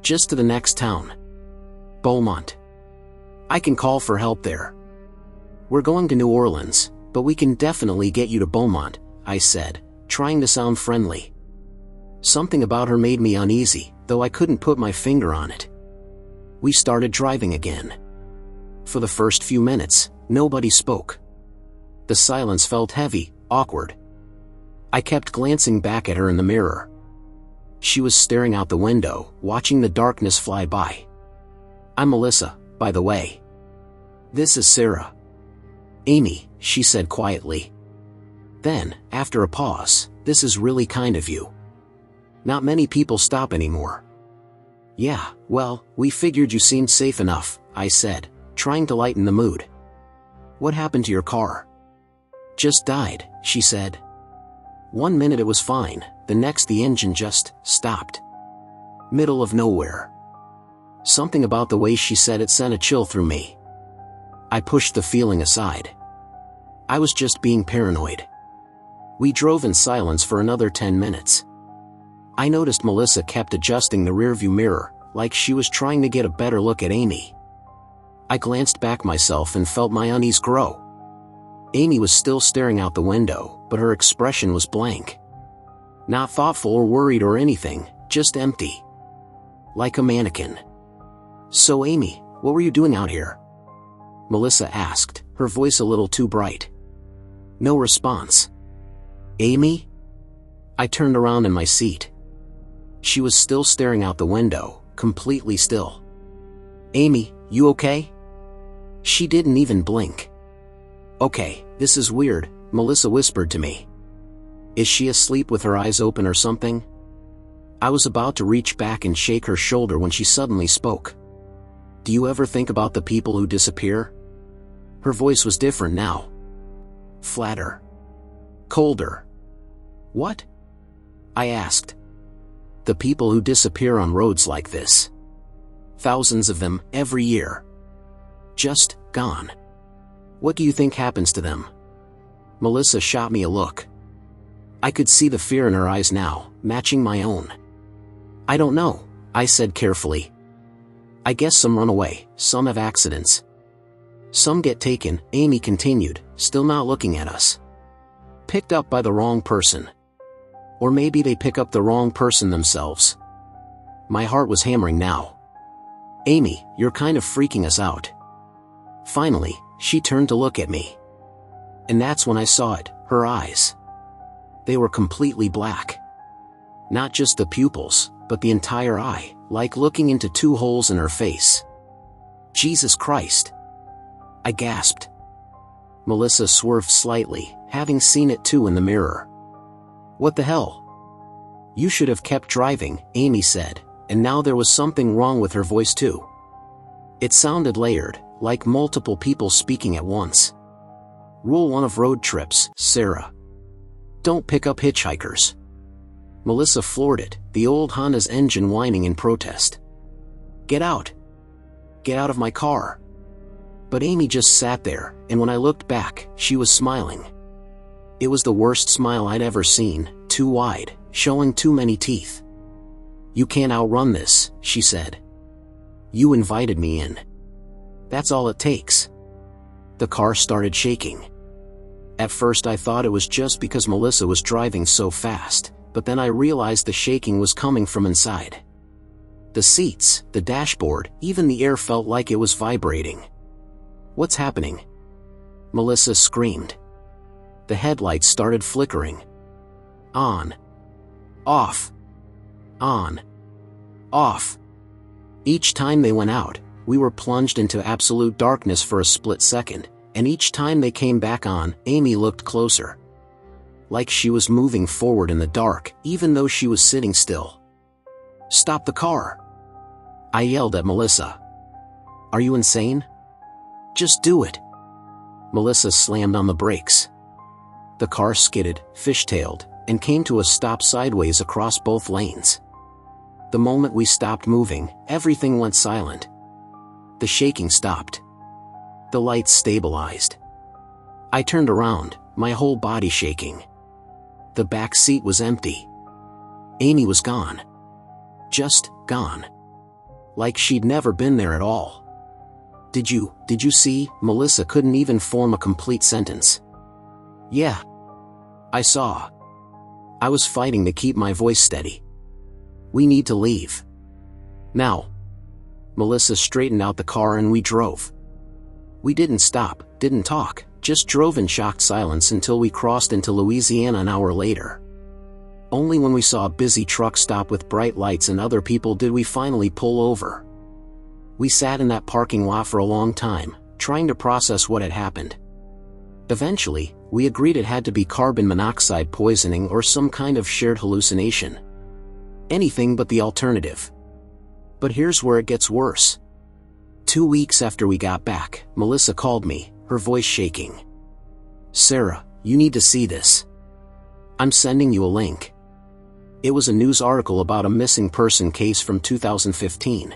"Just to the next town. Beaumont. I can call for help there." "We're going to New Orleans, but we can definitely get you to Beaumont," I said, trying to sound friendly. Something about her made me uneasy, though I couldn't put my finger on it. We started driving again. For the first few minutes, nobody spoke. The silence felt heavy, awkward. I kept glancing back at her in the mirror. She was staring out the window, watching the darkness fly by. "I'm Melissa, by the way. This is Sarah." "Amy," she said quietly. Then, after a pause, "This is really kind of you. Not many people stop anymore." "Yeah, well, we figured you seemed safe enough," I said, trying to lighten the mood. "What happened to your car?" "Just died," she said. "1 minute it was fine, the next the engine just stopped. Middle of nowhere." Something about the way she said it sent a chill through me. I pushed the feeling aside. I was just being paranoid. We drove in silence for another 10 minutes. I noticed Melissa kept adjusting the rearview mirror, like she was trying to get a better look at Amy. I glanced back myself and felt my unease grow. Amy was still staring out the window, but her expression was blank. Not thoughtful or worried or anything, just empty. Like a mannequin. "So Amy, what were you doing out here?" Melissa asked, her voice a little too bright. No response. "Amy?" I turned around in my seat. She was still staring out the window, completely still. "Amy, you okay?" She didn't even blink. "Okay, this is weird," Melissa whispered to me. "Is she asleep with her eyes open or something?" I was about to reach back and shake her shoulder when she suddenly spoke. "Do you ever think about the people who disappear?" Her voice was different now. Flatter. Colder. "What?" I asked. "The people who disappear on roads like this. Thousands of them, every year. Just gone. What do you think happens to them? Melissa shot me a look. I could see the fear in her eyes now, matching my own. I don't know, I said carefully. I guess some run away, some have accidents. Some get taken, Amy continued, still not looking at us. Picked up by the wrong person. Or maybe they pick up the wrong person themselves. My heart was hammering now. Amy, you're kind of freaking us out. Finally, she turned to look at me. And that's when I saw it, her eyes. They were completely black. Not just the pupils, but the entire eye, like looking into two holes in her face. Jesus Christ! I gasped. Melissa swerved slightly, having seen it too in the mirror. What the hell? You should have kept driving, Amy said, and now there was something wrong with her voice too. It sounded layered, like multiple people speaking at once. Rule 1 of road trips, Sarah. Don't pick up hitchhikers. Melissa floored it, the old Honda's engine whining in protest. Get out. Get out of my car. But Amy just sat there, and when I looked back, she was smiling. It was the worst smile I'd ever seen, too wide, showing too many teeth. You can't outrun this, she said. You invited me in. That's all it takes. The car started shaking. At first I thought it was just because Melissa was driving so fast, but then I realized the shaking was coming from inside. The seats, the dashboard, even the air felt like it was vibrating. What's happening? Melissa screamed. The headlights started flickering. On. Off. On. Off. Each time they went out, we were plunged into absolute darkness for a split second, and each time they came back on, Amy looked closer. Like she was moving forward in the dark, even though she was sitting still. Stop the car! I yelled at Melissa. Are you insane? Just do it. Melissa slammed on the brakes. The car skidded, fishtailed, and came to a stop sideways across both lanes. The moment we stopped moving, everything went silent. The shaking stopped. The lights stabilized. I turned around, my whole body shaking. The back seat was empty. Amy was gone. Just gone. Like she'd never been there at all. Did you see? Melissa couldn't even form a complete sentence. Yeah. I saw. I was fighting to keep my voice steady. We need to leave. Now. Melissa straightened out the car and we drove. We didn't stop, didn't talk, just drove in shocked silence until we crossed into Louisiana an hour later. Only when we saw a busy truck stop with bright lights and other people did we finally pull over. We sat in that parking lot for a long time, trying to process what had happened. Eventually, we agreed it had to be carbon monoxide poisoning or some kind of shared hallucination. Anything but the alternative. But here's where it gets worse. 2 weeks after we got back, Melissa called me, her voice shaking. Sarah, you need to see this. I'm sending you a link. It was a news article about a missing person case from 2015.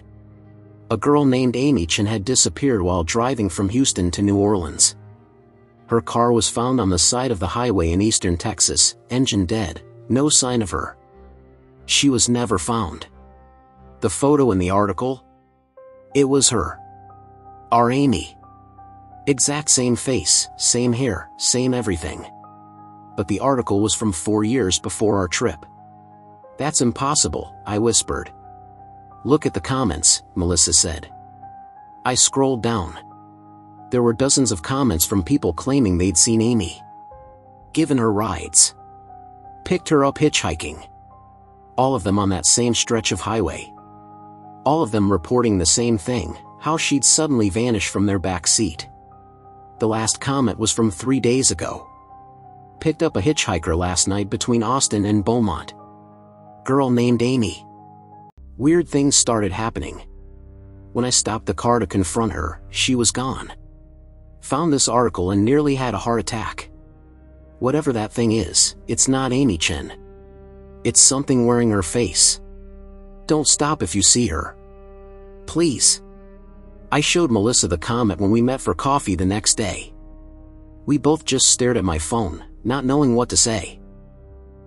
A girl named Amy Chen had disappeared while driving from Houston to New Orleans. Her car was found on the side of the highway in eastern Texas, engine dead, no sign of her. She was never found. The photo in the article? It was her. Our Amy. Exact same face, same hair, same everything. But the article was from 4 years before our trip. That's impossible, I whispered. Look at the comments, Melissa said. I scrolled down. There were dozens of comments from people claiming they'd seen Amy. Given her rides. Picked her up hitchhiking. All of them on that same stretch of highway. All of them reporting the same thing, how she'd suddenly vanished from their back seat. The last comment was from 3 days ago. Picked up a hitchhiker last night between Austin and Beaumont. Girl named Amy. Weird things started happening. When I stopped the car to confront her, she was gone. Found this article and nearly had a heart attack. Whatever that thing is, it's not Amy Chen. It's something wearing her face. Don't stop if you see her. Please. I showed Melissa the comment when we met for coffee the next day. We both just stared at my phone, not knowing what to say.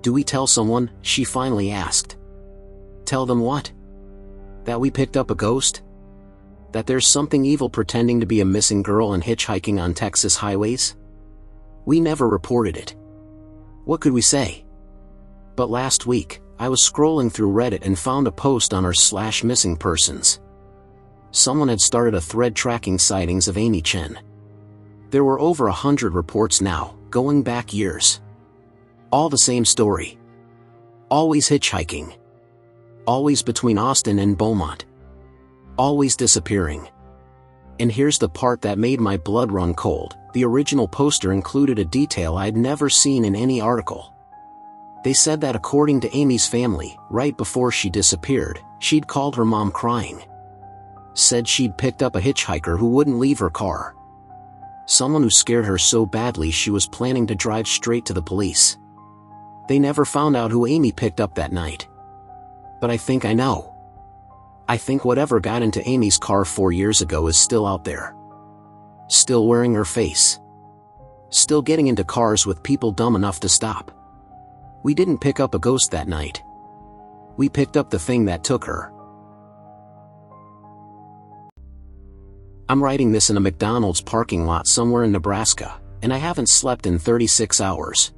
Do we tell someone? She finally asked. Tell them what? That we picked up a ghost? That there's something evil pretending to be a missing girl and hitchhiking on Texas highways? We never reported it. What could we say? But last week, I was scrolling through Reddit and found a post on r/missing persons. Someone had started a thread tracking sightings of Amy Chen. There were over 100 reports now, going back years. All the same story. Always hitchhiking. Always between Austin and Beaumont. Always disappearing. And here's the part that made my blood run cold. The original poster included a detail I'd never seen in any article. They said that according to Amy's family, right before she disappeared, she'd called her mom crying. Said she'd picked up a hitchhiker who wouldn't leave her car. Someone who scared her so badly she was planning to drive straight to the police. They never found out who Amy picked up that night. But I think I know. I think whatever got into Amy's car 4 years ago is still out there. Still wearing her face. Still getting into cars with people dumb enough to stop. We didn't pick up a ghost that night. We picked up the thing that took her. I'm writing this in a McDonald's parking lot somewhere in Nebraska, and I haven't slept in 36 hours.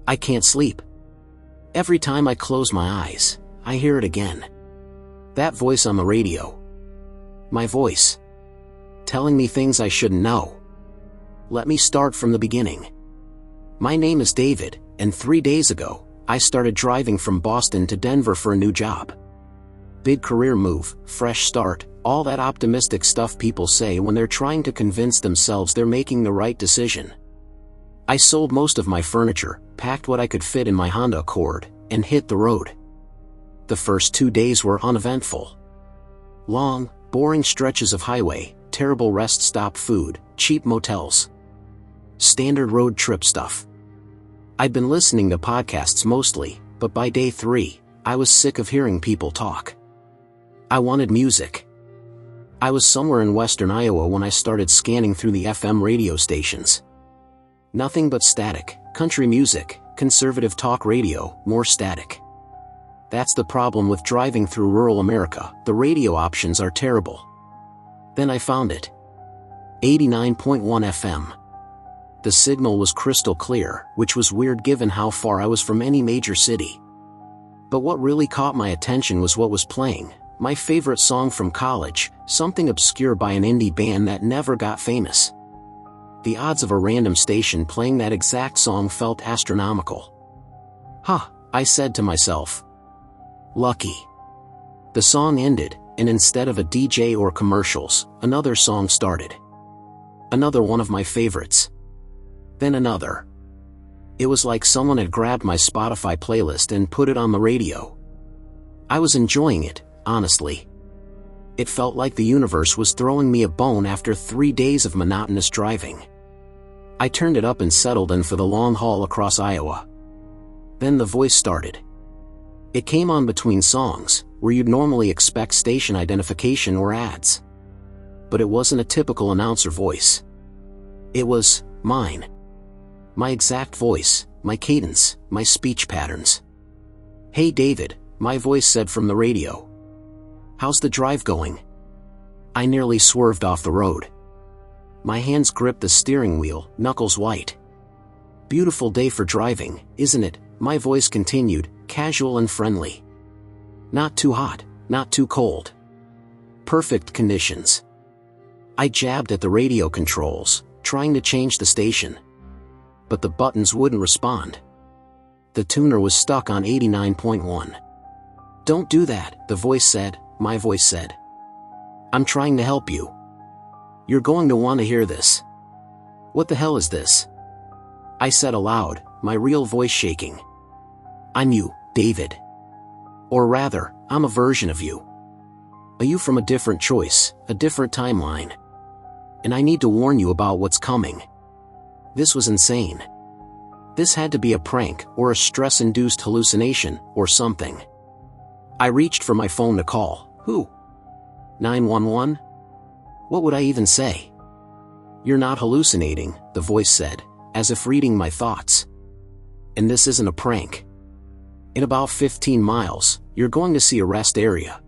I can't sleep. Every time I close my eyes, I hear it again. That voice on the radio. My voice. Telling me things I shouldn't know. Let me start from the beginning. My name is David, and 3 days ago, I started driving from Boston to Denver for a new job. Big career move, fresh start, all that optimistic stuff people say when they're trying to convince themselves they're making the right decision. I sold most of my furniture, packed what I could fit in my Honda Accord, and hit the road. The first 2 days were uneventful. Long, boring stretches of highway, terrible rest stop food, cheap motels. Standard road trip stuff. I'd been listening to podcasts mostly, but by day 3, I was sick of hearing people talk. I wanted music. I was somewhere in western Iowa when I started scanning through the FM radio stations. Nothing but static, country music, conservative talk radio, more static. That's the problem with driving through rural America, the radio options are terrible. Then I found it. 89.1 FM. The signal was crystal clear, which was weird given how far I was from any major city. But what really caught my attention was what was playing, my favorite song from college, something obscure by an indie band that never got famous. The odds of a random station playing that exact song felt astronomical. Huh, I said to myself. Lucky. The song ended, and instead of a DJ or commercials, another song started. Another one of my favorites. Then another. It was like someone had grabbed my Spotify playlist and put it on the radio. I was enjoying it, honestly. It felt like the universe was throwing me a bone after 3 days of monotonous driving. I turned it up and settled in for the long haul across Iowa. Then the voice started. It came on between songs, where you'd normally expect station identification or ads. But it wasn't a typical announcer voice. It was mine. My exact voice, my cadence, my speech patterns. Hey David, my voice said from the radio. How's the drive going? I nearly swerved off the road. My hands gripped the steering wheel, knuckles white. Beautiful day for driving, isn't it? My voice continued, casual and friendly. Not too hot, not too cold. Perfect conditions. I jabbed at the radio controls, trying to change the station. But the buttons wouldn't respond. The tuner was stuck on 89.1. Don't do that, the voice said, my voice said. I'm trying to help you. You're going to want to hear this. What the hell is this? I said aloud, my real voice shaking. I'm you, David. Or rather, I'm a version of you. A you from a different choice, a different timeline. And I need to warn you about what's coming. This was insane. This had to be a prank, or a stress-induced hallucination, or something. I reached for my phone to call. Who? 911? What would I even say? You're not hallucinating, the voice said, as if reading my thoughts. And this isn't a prank. In about 15 miles, you're going to see a rest area.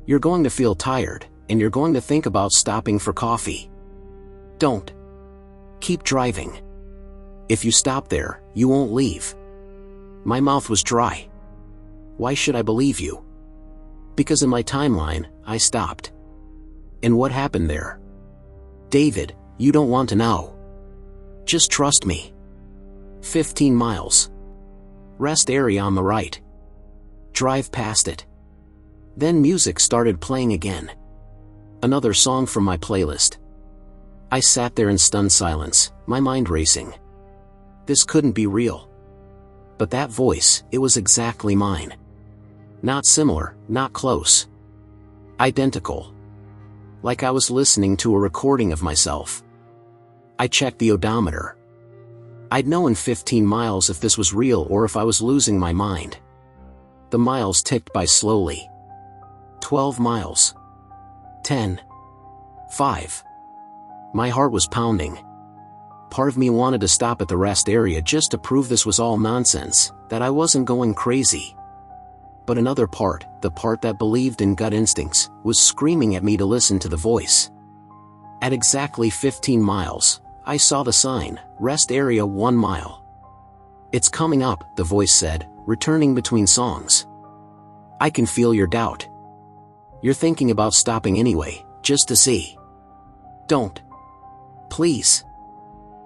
You're going to feel tired, and you're going to think about stopping for coffee. Don't. Keep driving. If you stop there, you won't leave. My mouth was dry. Why should I believe you? Because in my timeline, I stopped. And what happened there? David, you don't want to know. Just trust me. 15 miles. Rest area on the right. Drive past it. Then music started playing again. Another song from my playlist. I sat there in stunned silence, my mind racing. This couldn't be real. But that voice, it was exactly mine. Not similar, not close. Identical. Like I was listening to a recording of myself. I checked the odometer. I'd know in 15 miles if this was real or if I was losing my mind. The miles ticked by slowly. 12 miles. 10. 5. My heart was pounding. Part of me wanted to stop at the rest area just to prove this was all nonsense, that I wasn't going crazy. But another part, the part that believed in gut instincts, was screaming at me to listen to the voice. At exactly 15 miles, I saw the sign, Rest Area 1 mile. It's coming up, the voice said, returning between songs. I can feel your doubt. You're thinking about stopping anyway, just to see. Don't. Please.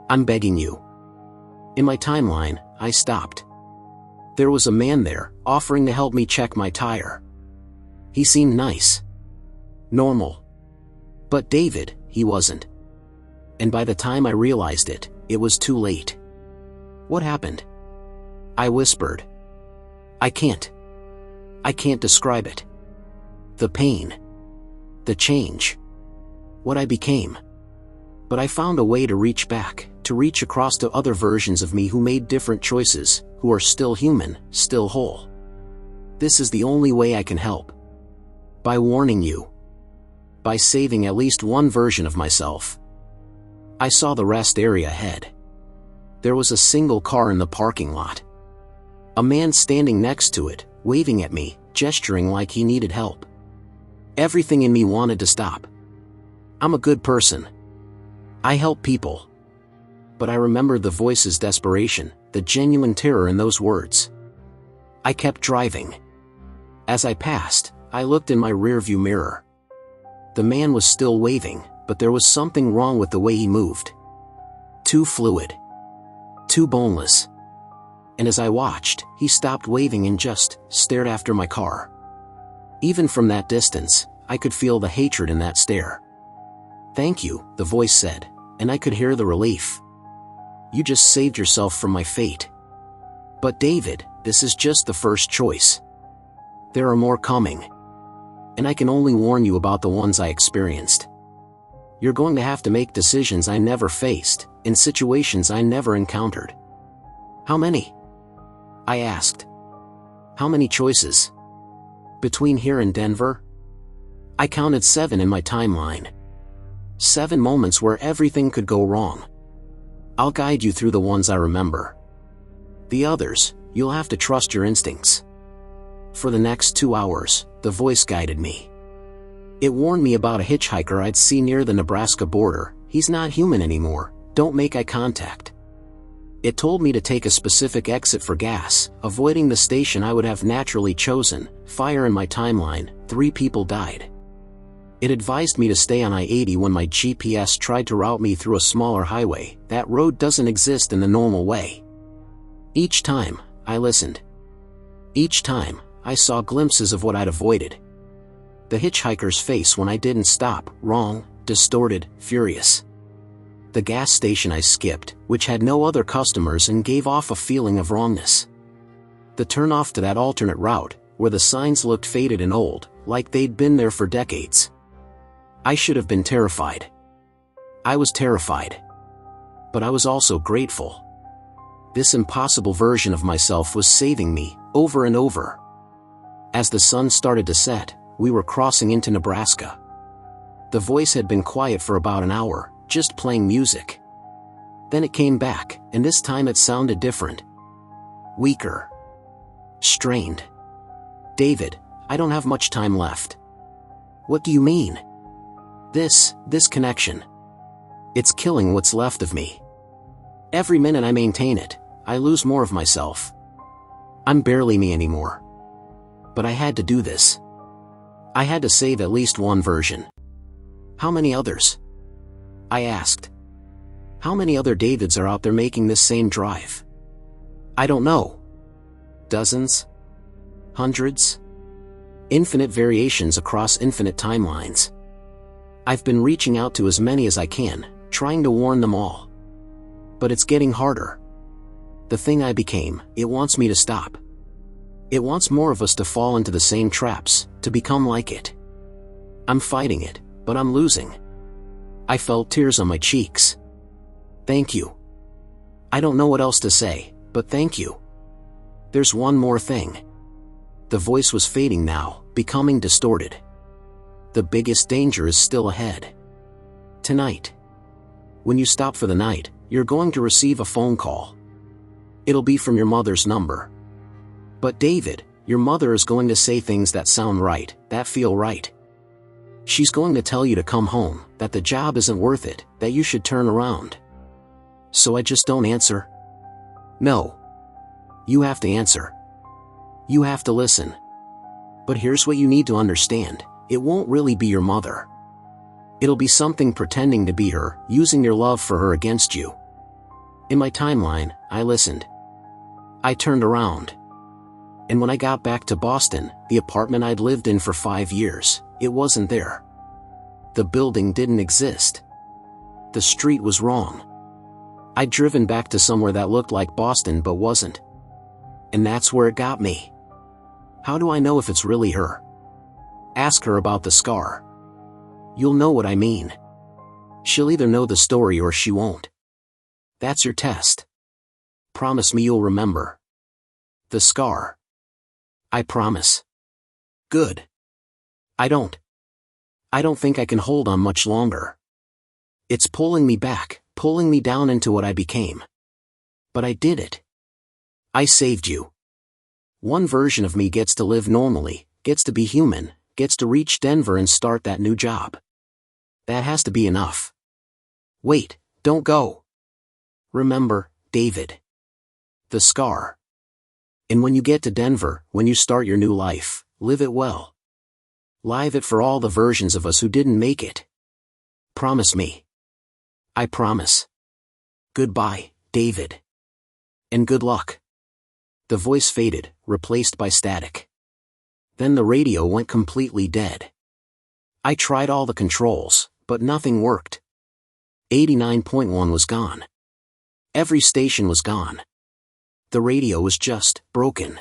I'm begging you. In my timeline, I stopped. There was a man there, offering to help me check my tire. He seemed nice. Normal. But David, he wasn't. And by the time I realized it, it was too late. What happened? I whispered. I can't describe it. The pain. The change. What I became. But I found a way to reach back, to reach across to other versions of me who made different choices, who are still human, still whole. This is the only way I can help. By warning you. By saving at least one version of myself. I saw the rest area ahead. There was a single car in the parking lot. A man standing next to it, waving at me, gesturing like he needed help. Everything in me wanted to stop. I'm a good person. I help people. But I remembered the voice's desperation, the genuine terror in those words. I kept driving. As I passed, I looked in my rearview mirror. The man was still waving, but there was something wrong with the way he moved. Too fluid. Too boneless. And as I watched, he stopped waving and just stared after my car. Even from that distance, I could feel the hatred in that stare. Thank you, the voice said, and I could hear the relief. You just saved yourself from my fate. But David, this is just the first choice. There are more coming. And I can only warn you about the ones I experienced. You're going to have to make decisions I never faced, in situations I never encountered. How many? I asked. How many choices? Between here and Denver? I counted 7 in my timeline. 7 moments where everything could go wrong. I'll guide you through the ones I remember. The others, you'll have to trust your instincts. For the next 2 hours, the voice guided me. It warned me about a hitchhiker I'd seen near the Nebraska border. He's not human anymore, don't make eye contact. It told me to take a specific exit for gas, avoiding the station I would have naturally chosen. Fire in my timeline, 3 people died. It advised me to stay on I-80 when my GPS tried to route me through a smaller highway. That road doesn't exist in the normal way. Each time, I listened. Each time, I saw glimpses of what I'd avoided. The hitchhiker's face when I didn't stop, wrong, distorted, furious. The gas station I skipped, which had no other customers and gave off a feeling of wrongness. The turnoff to that alternate route, where the signs looked faded and old, like they'd been there for decades. I should have been terrified. I was terrified. But I was also grateful. This impossible version of myself was saving me, over and over. As the sun started to set, we were crossing into Nebraska. The voice had been quiet for about an hour, just playing music. Then it came back, and this time it sounded different. Weaker. Strained. David, I don't have much time left. What do you mean? This connection. It's killing what's left of me. Every minute I maintain it, I lose more of myself. I'm barely me anymore. But I had to do this. I had to save at least one version. How many others? I asked. How many other Davids are out there making this same drive? I don't know. Dozens? Hundreds? Infinite variations across infinite timelines. I've been reaching out to as many as I can, trying to warn them all. But it's getting harder. The thing I became, it wants me to stop. It wants more of us to fall into the same traps, to become like it. I'm fighting it, but I'm losing. I felt tears on my cheeks. Thank you. I don't know what else to say, but thank you. There's one more thing. The voice was fading now, becoming distorted. The biggest danger is still ahead. Tonight. When you stop for the night, you're going to receive a phone call. It'll be from your mother's number. But David, your mother is going to say things that sound right, that feel right. She's going to tell you to come home, that the job isn't worth it, that you should turn around. So I just don't answer? No. You have to answer. You have to listen. But here's what you need to understand. It won't really be your mother. It'll be something pretending to be her, using your love for her against you. In my timeline, I listened. I turned around. And when I got back to Boston, the apartment I'd lived in for 5 years, it wasn't there. The building didn't exist. The street was wrong. I'd driven back to somewhere that looked like Boston but wasn't. And that's where it got me. How do I know if it's really her? Ask her about the scar. You'll know what I mean. She'll either know the story or she won't. That's your test. Promise me you'll remember. The scar. I promise. Good. I don't think I can hold on much longer. It's pulling me back, pulling me down into what I became. But I did it. I saved you. One version of me gets to live normally, gets to be human, gets to reach Denver and start that new job. That has to be enough. Wait, don't go. Remember, David. The scar. And when you get to Denver, when you start your new life, live it well. Live it for all the versions of us who didn't make it. Promise me. I promise. Goodbye, David. And good luck. The voice faded, replaced by static. Then the radio went completely dead. I tried all the controls, but nothing worked. 89.1 was gone. Every station was gone. The radio was just broken.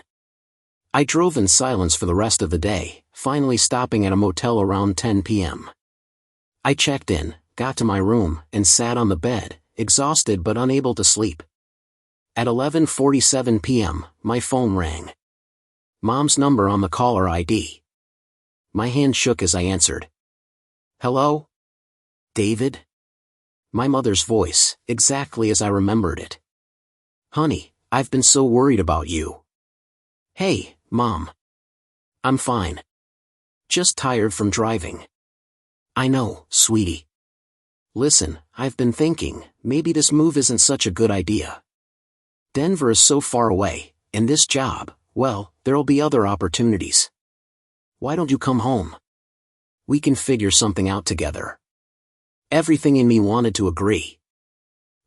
I drove in silence for the rest of the day, finally stopping at a motel around 10 p.m. I checked in, got to my room, and sat on the bed, exhausted but unable to sleep. At 11:47 p.m., my phone rang. Mom's number on the caller ID. My hand shook as I answered. Hello? David? My mother's voice, exactly as I remembered it. Honey, I've been so worried about you. Hey, Mom. I'm fine. Just tired from driving. I know, sweetie. Listen, I've been thinking, maybe this move isn't such a good idea. Denver is so far away, and this job, well, there'll be other opportunities. Why don't you come home? We can figure something out together. Everything in me wanted to agree.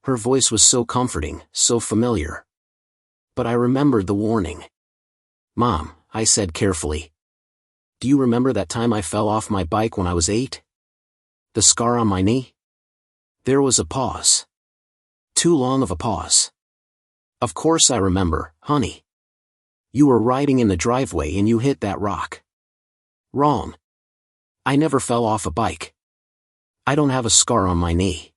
Her voice was so comforting, so familiar. But I remembered the warning. Mom, I said carefully. Do you remember that time I fell off my bike when I was 8? The scar on my knee? There was a pause. Too long of a pause. Of course I remember, honey. You were riding in the driveway and you hit that rock. Wrong. I never fell off a bike. I don't have a scar on my knee.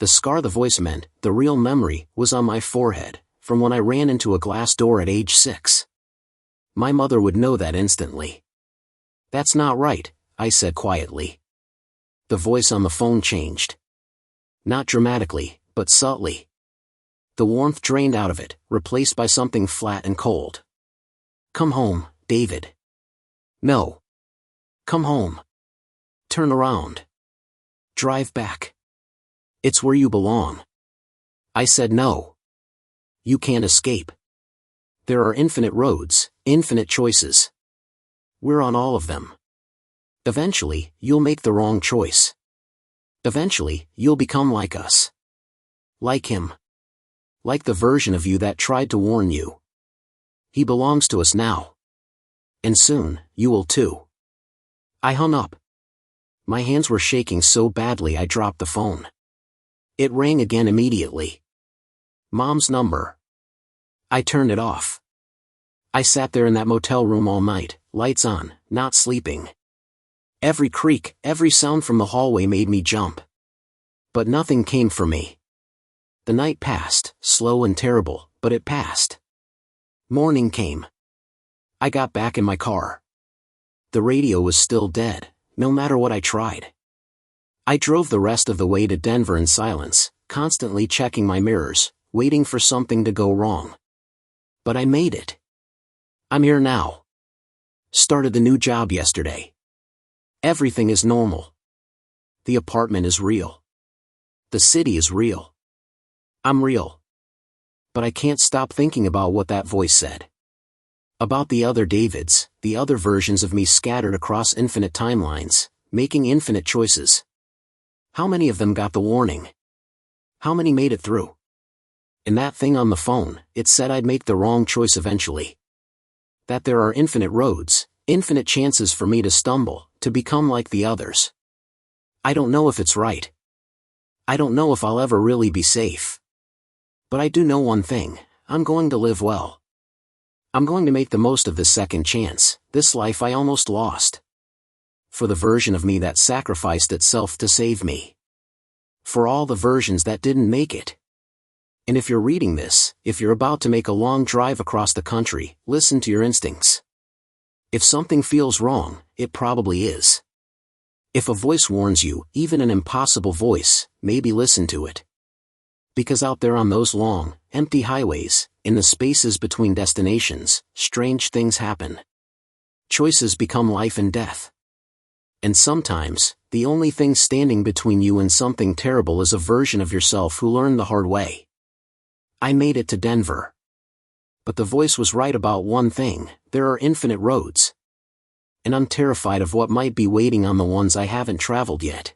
The scar the voice meant, the real memory, was on my forehead, from when I ran into a glass door at age 6. My mother would know that instantly. "That's not right," I said quietly. The voice on the phone changed. Not dramatically, but subtly. The warmth drained out of it, replaced by something flat and cold. "Come home, David." "No. Come home. Turn around. Drive back. It's where you belong." I said no. You can't escape. There are infinite roads, infinite choices. We're on all of them. Eventually, you'll make the wrong choice. Eventually, you'll become like us. Like him. Like the version of you that tried to warn you. He belongs to us now. And soon, you will too. I hung up. My hands were shaking so badly I dropped the phone. It rang again immediately. Mom's number. I turned it off. I sat there in that motel room all night, lights on, not sleeping. Every creak, every sound from the hallway made me jump. But nothing came for me. The night passed, slow and terrible, but it passed. Morning came. I got back in my car. The radio was still dead, no matter what I tried. I drove the rest of the way to Denver in silence, constantly checking my mirrors, waiting for something to go wrong. But I made it. I'm here now. Started the new job yesterday. Everything is normal. The apartment is real. The city is real. I'm real. But I can't stop thinking about what that voice said. About the other Davids, the other versions of me scattered across infinite timelines, making infinite choices. How many of them got the warning? How many made it through? And that thing on the phone, it said I'd make the wrong choice eventually. That there are infinite roads, infinite chances for me to stumble, to become like the others. I don't know if it's right. I don't know if I'll ever really be safe. But I do know one thing, I'm going to live well. I'm going to make the most of this second chance, this life I almost lost. For the version of me that sacrificed itself to save me. For all the versions that didn't make it. And if you're reading this, if you're about to make a long drive across the country, listen to your instincts. If something feels wrong, it probably is. If a voice warns you, even an impossible voice, maybe listen to it. Because out there on those long, empty highways, in the spaces between destinations, strange things happen. Choices become life and death. And sometimes, the only thing standing between you and something terrible is a version of yourself who learned the hard way. I made it to Denver. But the voice was right about one thing, there are infinite roads. And I'm terrified of what might be waiting on the ones I haven't traveled yet.